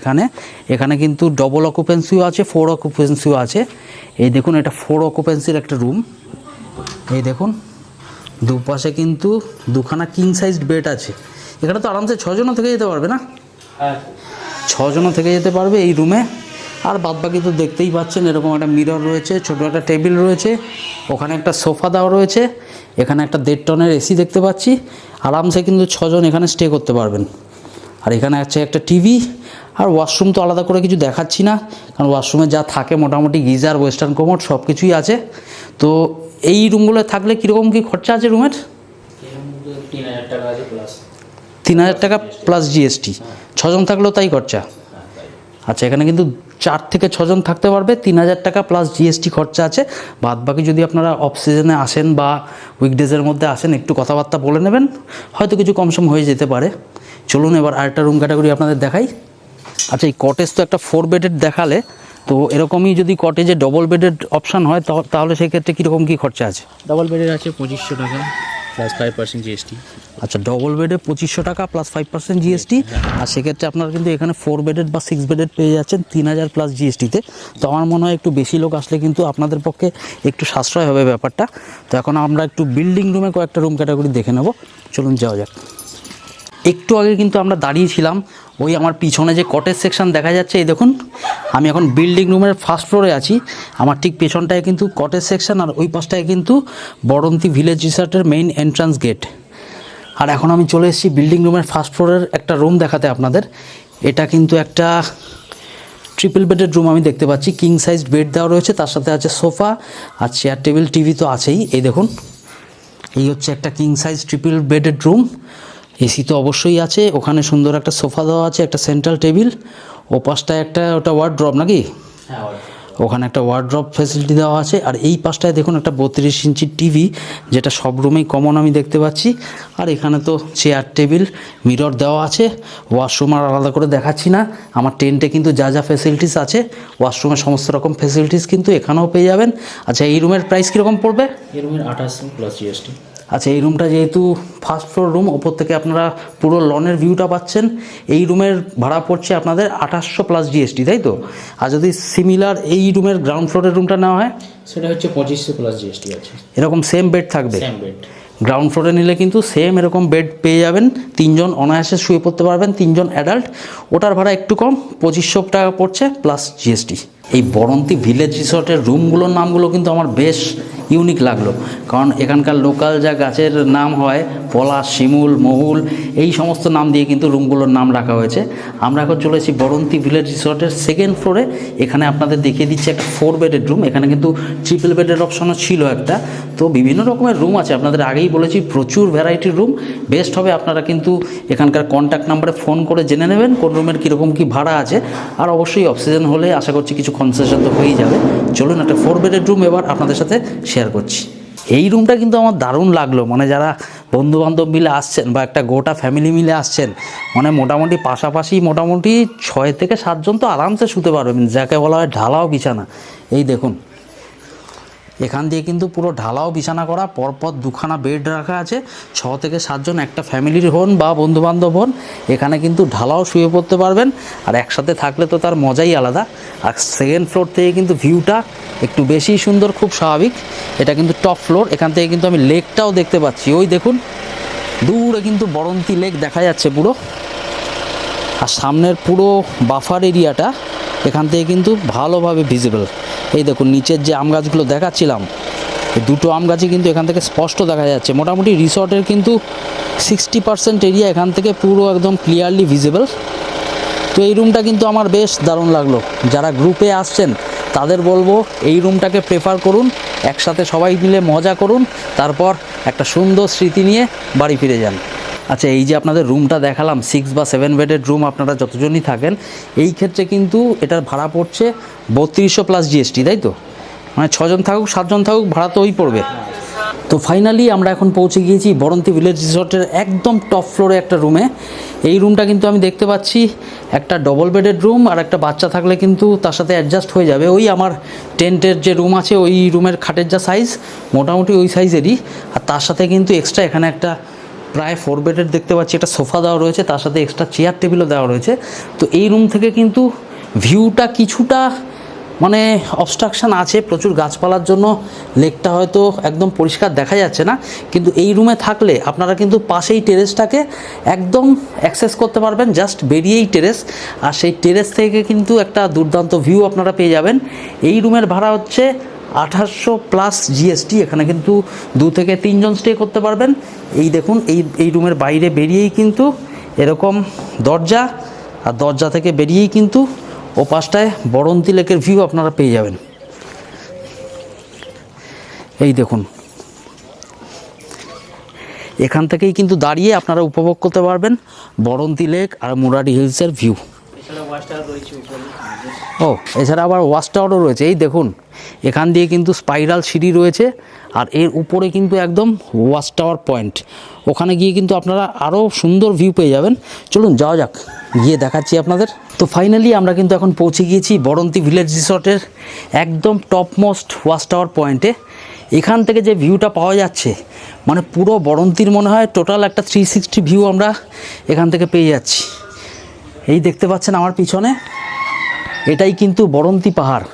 এখানে কিন্তু ডবল অকুপেন্সিও আছে, 4 অকুপেন্সিও আছে। এই দেখুন এটা 4 অকুপেন্সির একটা রুম। এই দেখুন দুপাশে কিন্তু 2খানা কিং সাইজড বেড আছে। এখানে তো আরামসে 6 জনও থেকে যেতে পারবে না? 6 জনও থেকে যেতে পারবে এই রুমে। আর বাদবাকি তো দেখতেই পাচ্ছেন, এরকম একটা মিরর রয়েছে, ছোটো একটা টেবিল রয়েছে, ওখানে একটা সোফা দেওয়া রয়েছে, এখানে একটা 1.5 টনের এসি দেখতে পাচ্ছি। আরামসে কিন্তু 6 জন এখানে স্টে করতে পারবেন। আর এখানে আছে একটা টিভি। আর ওয়াশরুম তো আলাদা করে কিছু দেখাচ্ছি না, কারণ ওয়াশরুমে যা থাকে মোটামুটি গিজার, ওয়েস্টার্ন কোমোড সব কিছুই আছে। তো এই রুমগুলো থাকলে কীরকম কী খরচা আছে রুমের? 3000 টাকা আছে প্লাস 3000 টাকা প্লাস জিএসটি। 6 জন থাকলেও তাই খরচা? আচ্ছা, এখানে কিন্তু 4 থেকে 6 জন থাকতে পারবে, 3000 টাকা প্লাস জিএসটি খরচা আছে। বাদবাকি যদি আপনারা অফ সিজনে আসেন বা উইকডেজের মধ্যে আসেন, একটু কথাবার্তা বলে নেবেন, হয়তো কিছু কমসম হয়ে যেতে পারে। চলুন এবার আরেকটা রুম ক্যাটাগরি আপনাদের দেখাই। আচ্ছা, এই কটেজ তো একটা 4 বেডেড দেখালে, তো এরকমই যদি কটেজে ডবল বেডেড অপশান হয় তাহলে সেক্ষেত্রে কীরকম কী খরচা আছে? ডবল বেডের আছে 2500 টাকা প্লাস 5% জিএসটি। আচ্ছা, ডবল বেডে 2500 টাকা প্লাস 5% জিএসটি। আর সেক্ষেত্রে আপনারা কিন্তু এখানে 4 বেডেড বা 6 বেডেড পেয়ে যাচ্ছেন 3000 প্লাস জিএসটিতে। তো আমার মনে হয় একটু বেশি লোক আসলে কিন্তু আপনাদের পক্ষে একটু সাশ্রয় হবে ব্যাপারটা। তো এখন আমরা একটু বিল্ডিং রুমে কয়েকটা রুম ক্যাটাগরি দেখে নেব, চলুন যাওয়া যাক। একটু আগে কিন্তু আমরা দাঁড়িয়েছিলাম ওই আমার পিছনে যে কটেজ সেকশন দেখা যাচ্ছে, এই দেখুন আমি এখন বিল্ডিং রুমের ফার্স্ট ফ্লোরে আছি। আমার ঠিক পেছনটায় কিন্তু কটেজ সেকশন, আর ওই পাশটায় কিন্তু বরন্তী ভিলেজ রিসর্টের মেইন এন্ট্রান্স গেট। আর এখন আমি চলে এসেছি বিল্ডিং রুমের ফার্স্ট ফ্লোরের একটা রুম দেখাতে আপনাদের। এটা কিন্তু একটা ট্রিপল বেডেড রুম আমি দেখতে পাচ্ছি, কিং সাইজ বেড দেওয়া রয়েছে, তার সাথে আছে সোফা আর চেয়ার টেবিল, টিভি তো আছেই। এই দেখুন এই হচ্ছে একটা king size triple bedded room. AC তো অবশ্যই আছে, ওখানে সুন্দর একটা সোফা দেওয়া আছে, একটা সেন্ট্রাল টেবিল, ও পাশটায় একটা ওটা ওয়ার্ড্রপ নাকি? ওখানে একটা ওয়ার্ড্রপ ফ্যাসিলিটি দেওয়া আছে। আর এই পাশটায় দেখুন একটা 32 ইঞ্চির টিভি, যেটা সব রুমেই কমন আমি দেখতে পাচ্ছি। আর এখানে তো চেয়ার টেবিল মিরর দেওয়া আছে। ওয়াশরুম আর আলাদা করে দেখাচ্ছি না, আমার টেন্টে কিন্তু যা যা ফ্যাসিলিটিস আছে ওয়াশরুমের সমস্ত রকম ফ্যাসিলিটিস কিন্তু এখানেও পেয়ে যাবেন। আচ্ছা, এই রুমের প্রাইস কীরকম পড়বে? এই রুমের 28 প্লাস জিএসটি। আচ্ছা, এই রুমটা যেহেতু ফার্স্ট ফ্লোর রুম, ওপর থেকে আপনারা পুরো লনের ভিউটা পাচ্ছেন। এই রুমের ভাড়া পড়ছে আপনাদের 2800 প্লাস জিএসটি, তাই তো? আর যদি সিমিলার এই রুমের গ্রাউন্ড ফ্লোরের রুমটা নেওয়া হয়, সেটা হচ্ছে 2500 প্লাস জিএসটি আছে। এরকম সেম বেড থাকবে? Same bed. গ্রাউন্ড ফ্লোরে নিলে কিন্তু সেম এরকম বেড পেয়ে যাবেন, 3 জন অনায়াসে শুয়ে পড়তে পারবেন, 3 জন অ্যাডাল্ট। ওটার ভাড়া একটু কম, 2500 টাকা পড়ছে প্লাস জিএসটি। এই বরন্তি ভিলেজ রিসর্টের রুমগুলোর নামগুলো কিন্তু আমার বেশ ইউনিক লাগলো, কারণ এখানকার লোকাল যা গাছের নাম হয়, পলাশ, শিমুল, মহুল, এই সমস্ত নাম দিয়ে কিন্তু রুমগুলোর নাম রাখা হয়েছে। আমরা এখন চলে এসেছি বরন্তি ভিলেজ রিসর্টের সেকেন্ড ফ্লোরে। এখানে আপনাদের দেখিয়ে দিচ্ছি একটা 4 বেডের রুম। এখানে কিন্তু ট্রিপল বেডের অপশনও ছিল একটা। তো বিভিন্ন রকমের রুম আছে, আপনাদের আগেই বলেছি প্রচুর ভ্যারাইটির রুম। বেস্ট হবে আপনারা কিন্তু এখানকার কন্ট্যাক্ট নাম্বারে ফোন করে জেনে নেবেন কোন রুমের কীরকম কী ভাড়া আছে। আর অবশ্যই অফ সিজন হলে আশা করছি কিছু কনসেশন তো হয়েই যাবে। চলুন একটা 4 বেডের রুম এবার আপনাদের সাথে শেয়ার করছি। এই রুমটা কিন্তু আমার দারুণ লাগলো, মানে যারা বন্ধুবান্ধব মিলে আসছেন বা একটা গোটা ফ্যামিলি মিলে আসছেন, মানে মোটামুটি পাশাপাশি মোটামুটি 6 থেকে 7 জন তো আরামসে শুতে পারবেন, যাকে বলা হয় ঢালাও বিছানা। এই দেখুন, এখান দিয়ে কিন্তু পুরো ঢালাও বিছানা করা, পরপর 2খানা বেড রাখা আছে। 6 থেকে 7 জন একটা ফ্যামিলির হন বা বন্ধুবান্ধব হন, এখানে কিন্তু ঢালাও শুয়ে পড়তে পারবেন। আর একসাথে থাকলে তো তার মজাই আলাদা। আর সেকেন্ড ফ্লোর থেকে কিন্তু ভিউটা একটু বেশি সুন্দর, খুব স্বাভাবিক। এটা কিন্তু টপ ফ্লোর, এখান থেকে কিন্তু আমি লেকটাও দেখতে পাচ্ছি। ওই দেখুন দূরে কিন্তু বরন্তি লেক দেখা যাচ্ছে পুরো। আর সামনের পুরো বাফার এরিয়াটা এখান থেকে কিন্তু ভালোভাবে ভিজিবল। এই দেখুন নিচের যে আম গাছগুলো দেখাচ্ছিলাম, এই 2টো আম গাছই কিন্তু এখান থেকে স্পষ্ট দেখা যাচ্ছে। মোটামুটি রিসর্টের কিন্তু 60% এরিয়া এখান থেকে পুরো একদম ক্লিয়ারলি ভিজিবল। তো এই রুমটা কিন্তু আমার বেশ দারুণ লাগলো। যারা গ্রুপে আসছেন তাদের বলবো এই রুমটাকে প্রেফার করুন, একসাথে সবাই মিলে মজা করুন, তারপর একটা সুন্দর স্মৃতি নিয়ে বাড়ি ফিরে যান। আচ্ছা, এই যে আপনাদের রুমটা দেখালাম 6 বা 7 বেডের রুম, আপনারা যতজনই থাকেন, এই ক্ষেত্রে কিন্তু এটার ভাড়া পড়ছে 3200 প্লাস জিএসটি, তাই তো? মানে 6 জন থাকুক 7 জন থাকুক ভাড়া তো ওই পড়বে। তো ফাইনালি আমরা এখন পৌঁছে গিয়েছি বরন্তি ভিলেজ রিসর্টের একদম টপ ফ্লোরে একটা রুমে। এই রুমটা কিন্তু আমি দেখতে পাচ্ছি একটা ডবল বেডের রুম, আর একটা বাচ্চা থাকলে কিন্তু তার সাথে অ্যাডজাস্ট হয়ে যাবে। ওই আমার টেন্টের যে রুম আছে ওই রুমের খাটের যা সাইজ, মোটামুটি ওই সাইজেরই। আর তার সাথে কিন্তু এক্সট্রা এখানে একটা প্রায় 4 বেডের দেখতে পাচ্ছি একটা সোফা দেওয়া রয়েছে, তার সাথে এক্সট্রা চেয়ার টেবিলও দেওয়া রয়েছে। তো এই রুম থেকে কিন্তু ভিউটা কিছুটা মানে অবস্ট্রাকশান আছে, প্রচুর গাছপালার জন্য লেকটা হয়তো একদম পরিষ্কার দেখা যাচ্ছে না। কিন্তু এই রুমে থাকলে আপনারা কিন্তু পাশেই টেরেসটাকে একদম অ্যাক্সেস করতে পারবেন, জাস্ট বেরিয়েই টেরেস। আর সেই টেরেস থেকে কিন্তু একটা দুর্দান্ত ভিউ আপনারা পেয়ে যাবেন। এই রুমের ভাড়া হচ্ছে 2800 প্লাস জিএসটি। এখানে কিন্তু 2 থেকে 3 জন স্টে করতে পারবেন। এই দেখুন এই রুমের বাইরে বেরিয়েই কিন্তু এরকম দরজা, আর দরজা থেকে বেরিয়েই কিন্তু ও পাশটায় বরন্তি লেকের ভিউ আপনারা পেয়ে যাবেন। এই দেখুন, এখান থেকেই কিন্তু দাঁড়িয়ে আপনারা উপভোগ করতে পারবেন বরন্তি লেক আর মুরারি হিলসের ভিউ। ও, এছাড়া আবার ওয়াচ টাওয়ারও রয়েছে। এই দেখুন, এখান দিয়ে কিন্তু স্পাইরাল সিঁড়ি রয়েছে, আর এর উপরে কিন্তু একদম ওয়াচ টাওয়ার পয়েন্ট। ওখানে গিয়ে কিন্তু আপনারা আরও সুন্দর ভিউ পেয়ে যাবেন। চলুন যাওয়া যাক, গিয়ে দেখাচ্ছি আপনাদের। তো ফাইনালি আমরা কিন্তু এখন পৌঁছে গিয়েছি বরন্তি ভিলেজ রিসর্টের একদম টপমোস্ট ওয়াচ টাওয়ার পয়েন্টে। এখান থেকে যে ভিউটা পাওয়া যাচ্ছে, মানে পুরো বরন্তির মনে হয় টোটাল একটা 360 ভিউ আমরা এখান থেকে পেয়ে যাচ্ছি। এই দেখতে পাচ্ছেন আমার পিছনে, এটাই কিন্তু বরন্তি পাহাড়।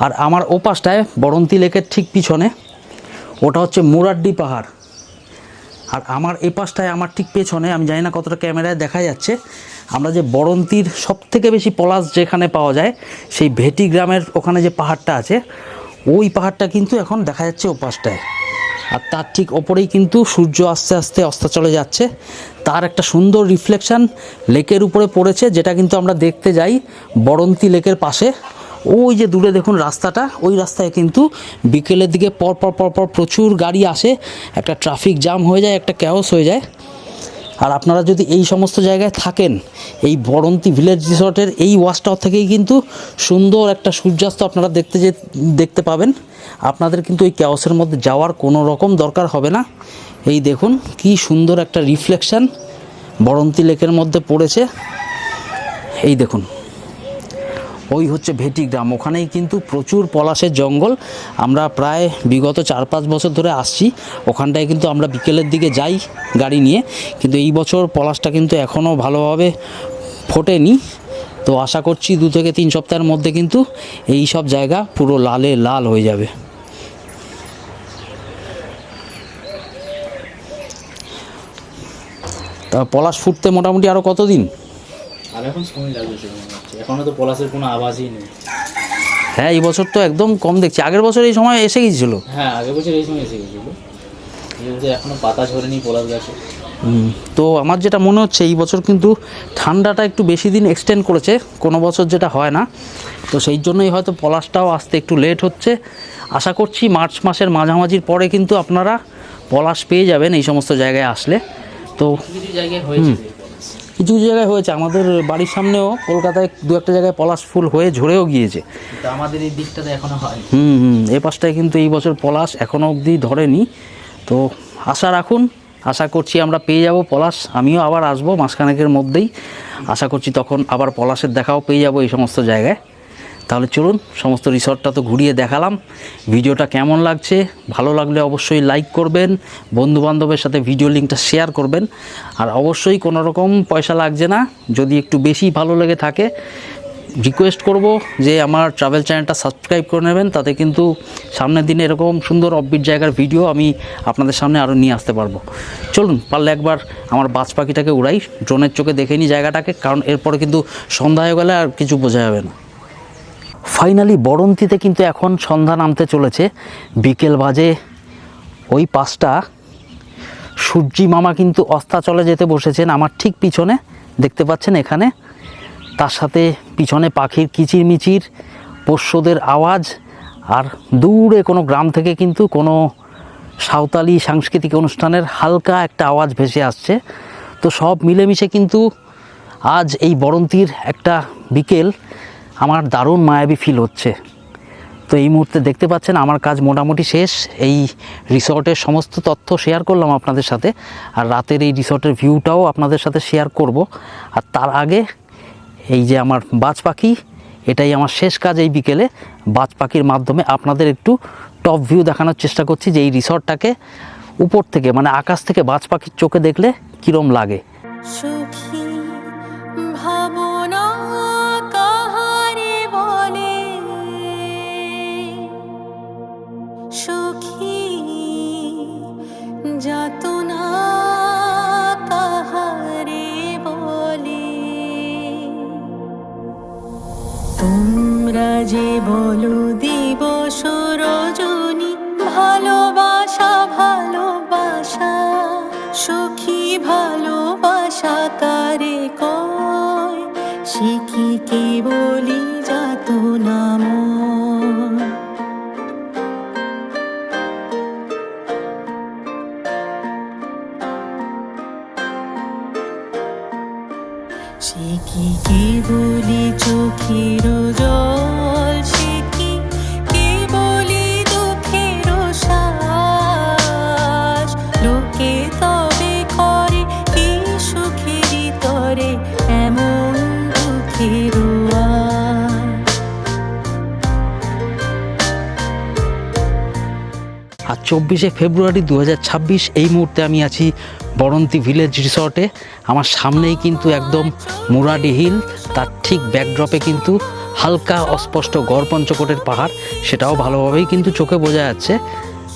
আর আমার ও পাশটায় বরন্তি লেকের ঠিক পিছনে ওটা হচ্ছে মুরাড্ডি পাহাড়। আর আমার এ পাশটায় আমার ঠিক পেছনে, আমি জানি না কতটা ক্যামেরায় দেখা যাচ্ছে, আমরা যে বরন্তির সবথেকে বেশি পলাশ যেখানে পাওয়া যায় সেই ভেটি গ্রামের ওখানে যে পাহাড়টা আছে, ওই পাহাড়টা কিন্তু এখন দেখা যাচ্ছে ও পাশটায়। আর তার ঠিক ওপরেই কিন্তু সূর্য আস্তে আস্তে অস্ত চলে যাচ্ছে, তার একটা সুন্দর রিফ্লেকশান লেকের উপরে পড়েছে, যেটা কিন্তু আমরা দেখতে যাই বরন্তি লেকের পাশে। ওই যে দূরে দেখুন রাস্তাটা, ওই রাস্তায় কিন্তু বিকেলের দিকে পরপর প্রচুর গাড়ি আসে, একটা ট্রাফিক জ্যাম হয়ে যায়, একটা ক্যাওস হয়ে যায়। আর আপনারা যদি এই সমস্ত জায়গায় থাকেন, এই বরন্তী ভিলেজ রিসর্টের এই ওয়াচ টাওয়ার থেকেই কিন্তু সুন্দর একটা সূর্যাস্ত আপনারা দেখতে পাবেন। আপনাদের কিন্তু এই ক্যাওসের মধ্যে যাওয়ার কোনো রকম দরকার হবে না। এই দেখুন কি সুন্দর একটা রিফ্লেকশান বরন্তী লেকের মধ্যে পড়েছে। এই দেখুন, ওই হচ্ছে ভেটি গ্রাম, ওখানেই কিন্তু প্রচুর পলাশের জঙ্গল। আমরা প্রায় বিগত 4-5 বছর ধরে আসছি, ওখানটায় কিন্তু আমরা বিকেলের দিকে যাই গাড়ি নিয়ে, কিন্তু এই বছর পলাশটা কিন্তু এখনও ভালোভাবে ফোটেনি। তো আশা করছি 2 থেকে 3 সপ্তাহের মধ্যে কিন্তু এই সব জায়গা পুরো লালে লাল হয়ে যাবে। তা পলাশ ফুটতে মোটামুটি আরও কতদিন? আর এখন সময় লাগবে, এখনো তো পলাশের কোনো আওয়াজই নেই। হ্যাঁ, এই বছর তো একদম কম দেখছি, আগের বছর এই সময় এসে গিয়েছিল। হ্যাঁ, আগের বছর এই সময় এসে গেছিলো, এই বছর এখনো পাতা ঝরেনি পলাশ গাছে। তো আমার যেটা মনে হচ্ছে এই বছর কিন্তু ঠান্ডাটা একটু বেশি দিন এক্সটেন্ড করেছে, কোনো বছর যেটা হয় না। তো সেই জন্যই হয়তো পলাশটাও আসতে একটু লেট হচ্ছে। আশা করছি মার্চ মাসের মাঝামাঝির পরে কিন্তু আপনারা পলাশ পেয়ে যাবেন এই সমস্ত জায়গায় আসলে। তো কিছু জায়গায় হয়েছে, কিছু জায়গায় হয়েছে, আমাদের বাড়ির সামনেও কলকাতায় 2-1 জায়গায় পলাশ ফুল হয়ে ঝরেও গিয়েছে। কিন্তু আমাদের এই দিকটাতে এখনো হয়। এই পাশটায় কিন্তু এই বছর পলাশ এখনও অবধি ধরেনি। তো আশা রাখুন, আশা করছি আমরা পেয়ে যাব পলাশ। আমিও আবার আসবো মাসখানেকের মধ্যেই, আশা করছি তখন আবার পলাশের দেখাও পেয়ে যাব এই সমস্ত জায়গায়। তাহলে চলুন, সমস্ত রিসর্টটা তো ঘুরিয়ে দেখালাম। ভিডিওটা কেমন লাগছে, ভালো লাগলে অবশ্যই লাইক করবেন, বন্ধুবান্ধবের সাথে ভিডিও লিঙ্কটা শেয়ার করবেন। আর অবশ্যই কোনো রকম পয়সা লাগছে না, যদি একটু বেশি ভালো লেগে থাকে রিকোয়েস্ট করব যে আমার ট্রাভেল চ্যানেলটা সাবস্ক্রাইব করে নেবেন, তাতে কিন্তু সামনের দিনে এরকম সুন্দর অফবিট জায়গার ভিডিও আমি আপনাদের সামনে আরও নিয়ে আসতে পারবো। চলুন, পারলে একবার আমার বাজ পাখিটাকে উড়াই, ড্রোনের চোখে দেখে নিই জায়গাটাকে, কারণ এরপরে কিন্তু সন্ধ্যা হয়ে গেলে আর কিছু বোঝা যাবে না। ফাইনালি বরন্তীতে কিন্তু এখন সন্ধ্যা নামতে চলেছে, বিকেল বাজে ওই 5টা। সূর্যি মামা কিন্তু অস্তাচলে যেতে বসেছেন আমার ঠিক পিছনে, দেখতে পাচ্ছেন এখানে। তার সাথে পিছনে পাখির কিচিরমিচির, পোষ্যদের আওয়াজ, আর দূরে কোনো গ্রাম থেকে কিন্তু কোনো সাঁওতালি সাংস্কৃতিক অনুষ্ঠানের হালকা একটা আওয়াজ ভেসে আসছে। তো সব মিলেমিশে কিন্তু আজ এই বরন্তীর একটা বিকেল আমার দারুণ মায়াবী ফিল হচ্ছে। তো এই মুহূর্তে দেখতে পাচ্ছেন আমার কাজ মোটামুটি শেষ। এই রিসর্টের সমস্ত তথ্য শেয়ার করলাম আপনাদের সাথে, আর রাতের এই রিসর্টের ভিউটাও আপনাদের সাথে শেয়ার করব। আর তার আগে এই যে আমার বাজ পাখি, এটাই আমার শেষ কাজ এই বিকেলে। বাজ পাখির মাধ্যমে আপনাদের একটু টপ ভিউ দেখানোর চেষ্টা করছি, যে এই রিসর্টটাকে উপর থেকে, মানে আকাশ থেকে বাজ পাখির চোখে দেখলে কীরম লাগে। সুখী ভাবনা কাহারে বলে, সুখী যাতনা কাহারে বলে। তোমরা যে বলো দিবস রজনী, ভালোবাসা ভালোবাসা, সুখী ভালোবাসা কারে কয়, সে কি কেবলই যাতনা ময়। সে কি কেবলই চোখের জল, সে কি কেবলই দুঃখের শ্বাস, লোকে তবে করে কি সুখেরই তরে এমন দুঃখের আশ। আর 24শে ফেব্রুয়ারি 2026 এই মুহূর্তে আমি আছি বরন্তী ভিলেজ রিসর্টে। আমার সামনেই কিন্তু একদম মুরাডি হিল, তার ঠিক ব্যাকড্রপে কিন্তু হালকা অস্পষ্ট গড়পঞ্চকোটের পাহাড়, সেটাও ভালোভাবেই কিন্তু চোখে বোঝা যাচ্ছে।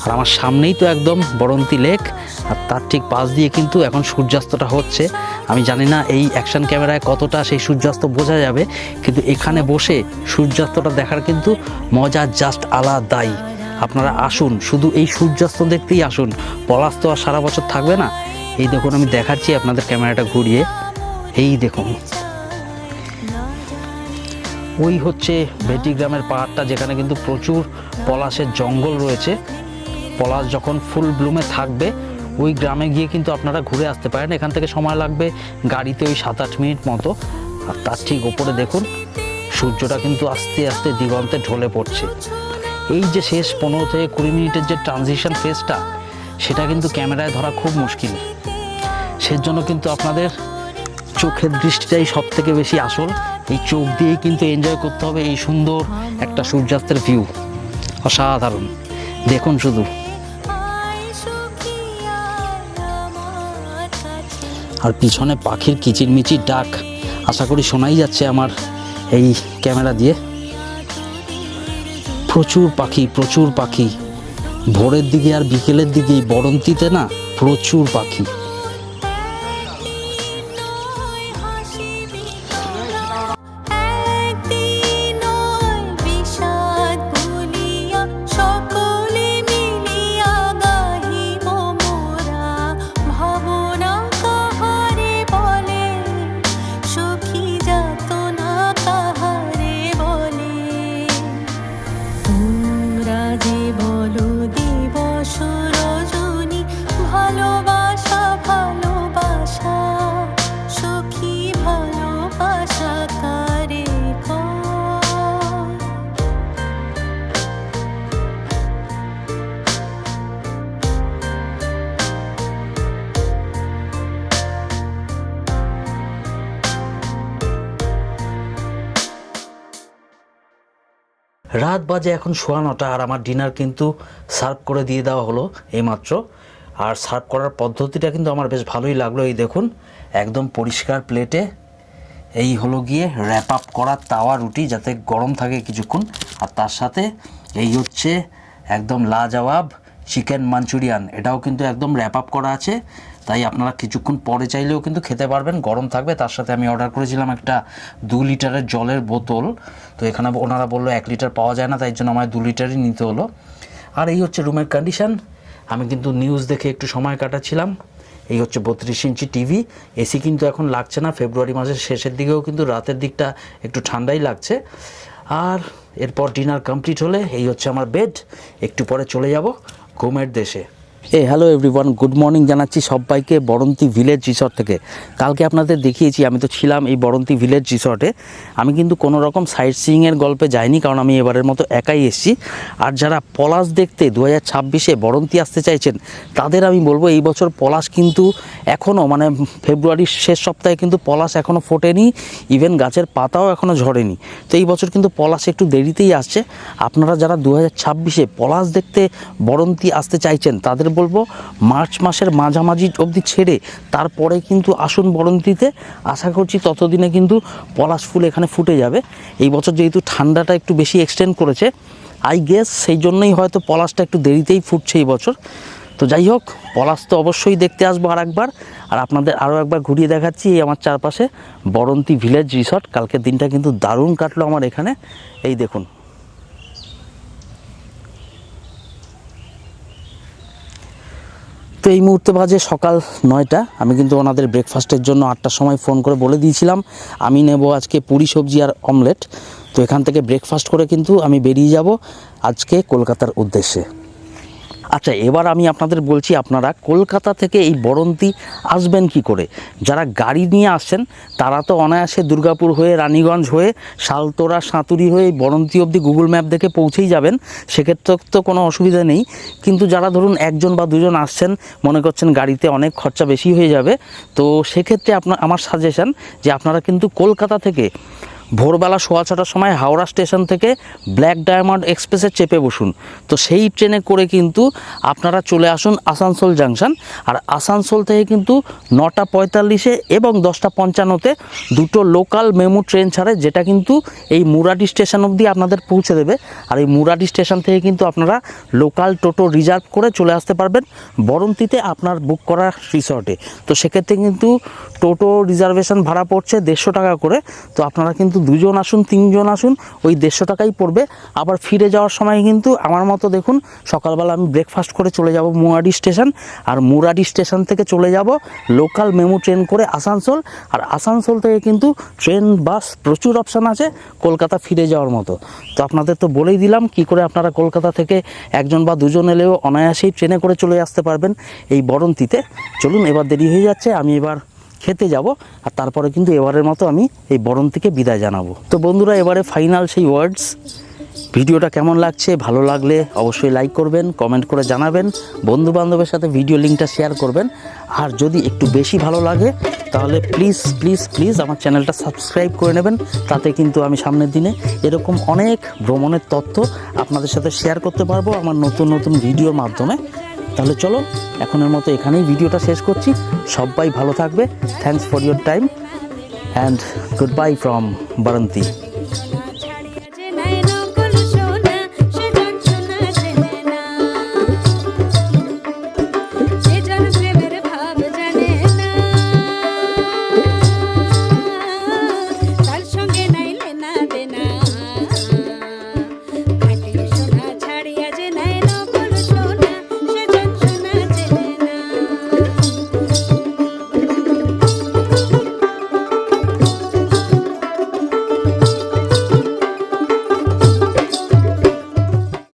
আর আমার সামনেই তো একদম বরন্তী লেক, আর তার ঠিক পাশ দিয়ে কিন্তু এখন সূর্যাস্তটা হচ্ছে। আমি জানি না এই অ্যাকশন ক্যামেরায় কতটা সেই সূর্যাস্ত বোঝা যাবে, কিন্তু এখানে বসে সূর্যাস্তটা দেখার কিন্তু মজা জাস্ট আলাদাই। আপনারা আসুন, শুধু এই সূর্যাস্ত দেখতেই আসুন, পলাশ তো আর সারা বছর থাকবে না। এই দেখুন, আমি দেখাচ্ছি আপনাদের ক্যামেরাটা ঘুরিয়ে, এই দেখুন ওই হচ্ছে ভেটি গ্রামের পাহাড়টা, যেখানে কিন্তু প্রচুর পলাশের জঙ্গল রয়েছে। পলাশ যখন ফুল ব্লুমে থাকবে ওই গ্রামে গিয়ে কিন্তু আপনারা ঘুরে আসতে পারেন। এখান থেকে সময় লাগবে গাড়িতে ওই 7-8 মিনিট মতো। আর তার ঠিক ওপরে দেখুন সূর্যটা কিন্তু আস্তে আস্তে দিগন্তে ঢলে পড়ছে। এই যে শেষ 15 থেকে 20 মিনিটের যে ট্রানজিশন ফেজটা, সেটা কিন্তু ক্যামেরায় ধরা খুব মুশকিল। সেজন্য কিন্তু আপনাদের চোখের দৃষ্টিটাই সব থেকে বেশি আসল। এই চোখ দিয়েই কিন্তু এনজয় করতে হবে এই সুন্দর একটা সূর্যাস্তের ভিউ। অসাধারণ, দেখুন শুধু। আর পিছনে পাখির কিচিরমিচির ডাক আশা করি শোনাই যাচ্ছে আমার এই ক্যামেরা দিয়ে। প্রচুর পাখি, প্রচুর পাখি। ভোরের দিকে আর বিকেলের দিকে এই বরন্তিতে না প্রচুর পাখি। রাত বাজে এখন 9:15 আর আমার ডিনার কিন্তু সার্ভ করে দিয়ে দেওয়া হলো এইমাত্র। আর সার্ভ করার পদ্ধতিটা কিন্তু আমার বেশ ভালোই লাগলো। এই দেখুন একদম পরিষ্কার প্লেটে এই হলো গিয়ে র্যাপ আপ করা তাওয়া রুটি, যাতে গরম থাকে কিছুক্ষণ। আর তার সাথে এই হচ্ছে একদম লাজবাব চিকেন মাঞ্চুরিয়ান, এটাও কিন্তু একদম র্যাপ আপ করা আছে। তাই আপনারা কিছুক্ষণ পরে চাইলেও কিন্তু খেতে পারবেন, গরম থাকবে। তার সাথে আমি অর্ডার করেছিলাম একটা 2 লিটারের জলের বোতল। তো এখানে ওনারা বললো 1 লিটার পাওয়া যায় না, তাই জন্য আমার 2 লিটারই নিতে হলো। আর এই হচ্ছে রুমের কন্ডিশন। আমি কিন্তু নিউজ দেখে একটু সময় কাটাচ্ছিলাম। এই হচ্ছে 32 ইঞ্চি টিভি। এসি কিন্তু এখন লাগছে না, ফেব্রুয়ারি মাসের শেষের দিকেও কিন্তু রাতের দিকটা একটু ঠান্ডাই লাগছে। আর এরপর ডিনার কমপ্লিট হলে এই হচ্ছে আমার বেড। একটু পরে চলে যাব ঘুমের দেশে। হ্যালো এভরিওয়ান, গুড মর্নিং জানাচ্ছি সবাইকে বরন্তি ভিলেজ রিসর্ট থেকে। কালকে আপনাদের দেখিয়েছি আমি তো ছিলাম এই বরন্তি ভিলেজ রিসর্টে। আমি কিন্তু কোনো রকম সাইট সিইংয়ের গল্পে যাইনি, কারণ আমি এবারের মতো একাই এসেছি। আর যারা পলাশ দেখতে 2026-এ বরন্তি আসতে চাইছেন তাদের আমি বলবো এই বছর পলাশ কিন্তু এখনও মানে ফেব্রুয়ারির শেষ সপ্তাহে কিন্তু পলাশ এখনও ফোটেনি, ইভেন গাছের পাতাও এখনও ঝরেনি। তো এই বছর কিন্তু পলাশ একটু দেরিতেই আসছে। আপনারা যারা 2026-এ পলাশ দেখতে বরন্তি আসতে চাইছেন তাদের বলবো মার্চ মাসের মাঝামাঝি অবধি ছেড়ে তারপরে কিন্তু আসুন বরন্তিতে। আশা করছি ততদিনে কিন্তু পলাশ ফুল এখানে ফুটে যাবে। এই বছর যেহেতু ঠান্ডাটা একটু বেশি এক্সটেন্ড করেছে আই গেস, সেই জন্যই হয়তো পলাশটা একটু দেরিতেই ফুটছে এই বছর। তো যাই হোক, পলাশ তো অবশ্যই দেখতে আসবো আর একবার। আর আপনাদের আরও একবার ঘুরিয়ে দেখাচ্ছি এই আমার চারপাশে বরন্তি ভিলেজ রিসর্ট। কালকের দিনটা কিন্তু দারুণ কাটলো আমার এখানে। এই দেখুন, তো এই মুহূর্তে বাজে সকাল 9টা। আমি কিন্তু ওনাদের ব্রেকফাস্টের জন্য 8টার সময় ফোন করে বলে দিয়েছিলাম আমি নেব আজকে পুরি সবজি আর অমলেট। তো এখান থেকে ব্রেকফাস্ট করে কিন্তু আমি বেরিয়ে যাব আজকে কলকাতার উদ্দেশ্যে। আচ্ছা, এবার আমি আপনাদের বলছি আপনারা কলকাতা থেকে এই বরন্তি আসবেন কি করে। যারা গাড়ি নিয়ে আসছেন তারা তো অনায়াসে দুর্গাপুর হয়ে, রানীগঞ্জ হয়ে, শালতোরা, সাঁতুরি হয়ে বরন্তি অবধি গুগল ম্যাপ দেখে পৌঁছেই যাবেন, সেক্ষেত্রে তো কোনো অসুবিধা নেই। কিন্তু যারা ধরুন 1জন বা 2জন আসছেন, মনে করছেন গাড়িতে অনেক খরচা বেশি হয়ে যাবে, তো সেক্ষেত্রে আমার সাজেশন যে আপনারা কিন্তু কলকাতা থেকে ভোরবেলা 6:15টার সময় হাওড়া স্টেশন থেকে ব্ল্যাক ডায়মন্ড এক্সপ্রেসে চেপে বসুন। তো সেই ট্রেনে করে কিন্তু আপনারা চলে আসুন আসানসোল জাংশন। আর আসানসোল থেকে কিন্তু 9:45-এ এবং 10:55-তে দুটো লোকাল মেমু ট্রেন ছাড়ে, যেটা কিন্তু এই মুরাডি স্টেশন অবধি আপনাদের পৌঁছে দেবে। আর এই মুরাডি স্টেশন থেকে কিন্তু আপনারা লোকাল টোটো রিজার্ভ করে চলে আসতে পারবেন বরন্তিতে আপনার বুক করা রিসর্টে। তো সেক্ষেত্রে কিন্তু টোটো রিজার্ভেশন ভাড়া পড়ছে 150 টাকা করে। তো আপনারা কিন্তু কিন্তু 2 জন আসুন 3 জন আসুন ওই 150 টাকাই পড়বে। আবার ফিরে যাওয়ার সময় কিন্তু আমার মতো দেখুন সকালবেলা আমি ব্রেকফাস্ট করে চলে যাব মুরাডি স্টেশন, আর মুরাডি স্টেশন থেকে চলে যাব লোকাল মেমু ট্রেন করে আসানসোল, আর আসানসোল থেকে কিন্তু ট্রেন বাস প্রচুর অপশান আছে কলকাতা ফিরে যাওয়ার মতো। তো আপনাদের তো বলেই দিলাম কি করে আপনারা কলকাতা থেকে 1 জন বা 2 জন এলেও অনায়াসেই ট্রেনে করে চলে আসতে পারবেন এই বরন্তিতে। চলুন, এবার দেরি হয়ে যাচ্ছে, আমি এবার খেতে যাব, আর তারপরে কিন্তু এবারের মতো আমি এই বরন্তিকে বিদায় জানাবো। তো বন্ধুরা, এবারে ফাইনাল সেই ওয়ার্ডস, ভিডিওটা কেমন লাগছে, ভালো লাগলে অবশ্যই লাইক করবেন, কমেন্ট করে জানাবেন, বন্ধু বান্ধবের সাথে ভিডিও লিঙ্কটা শেয়ার করবেন, আর যদি একটু বেশি ভালো লাগে তাহলে প্লিজ প্লিজ প্লিজ আমার চ্যানেলটা সাবস্ক্রাইব করে নেবেন। তাতে কিন্তু আমি সামনের দিনে এরকম অনেক ভ্রমণের তথ্য আপনাদের সাথে শেয়ার করতে পারবো আমার নতুন নতুন ভিডিওর মাধ্যমে। তাহলে চলো, এখনের মতো এখানেই ভিডিওটা শেষ করছি। সবাই ভালো থাকবে। Thanks for your time and good buy from Baranti.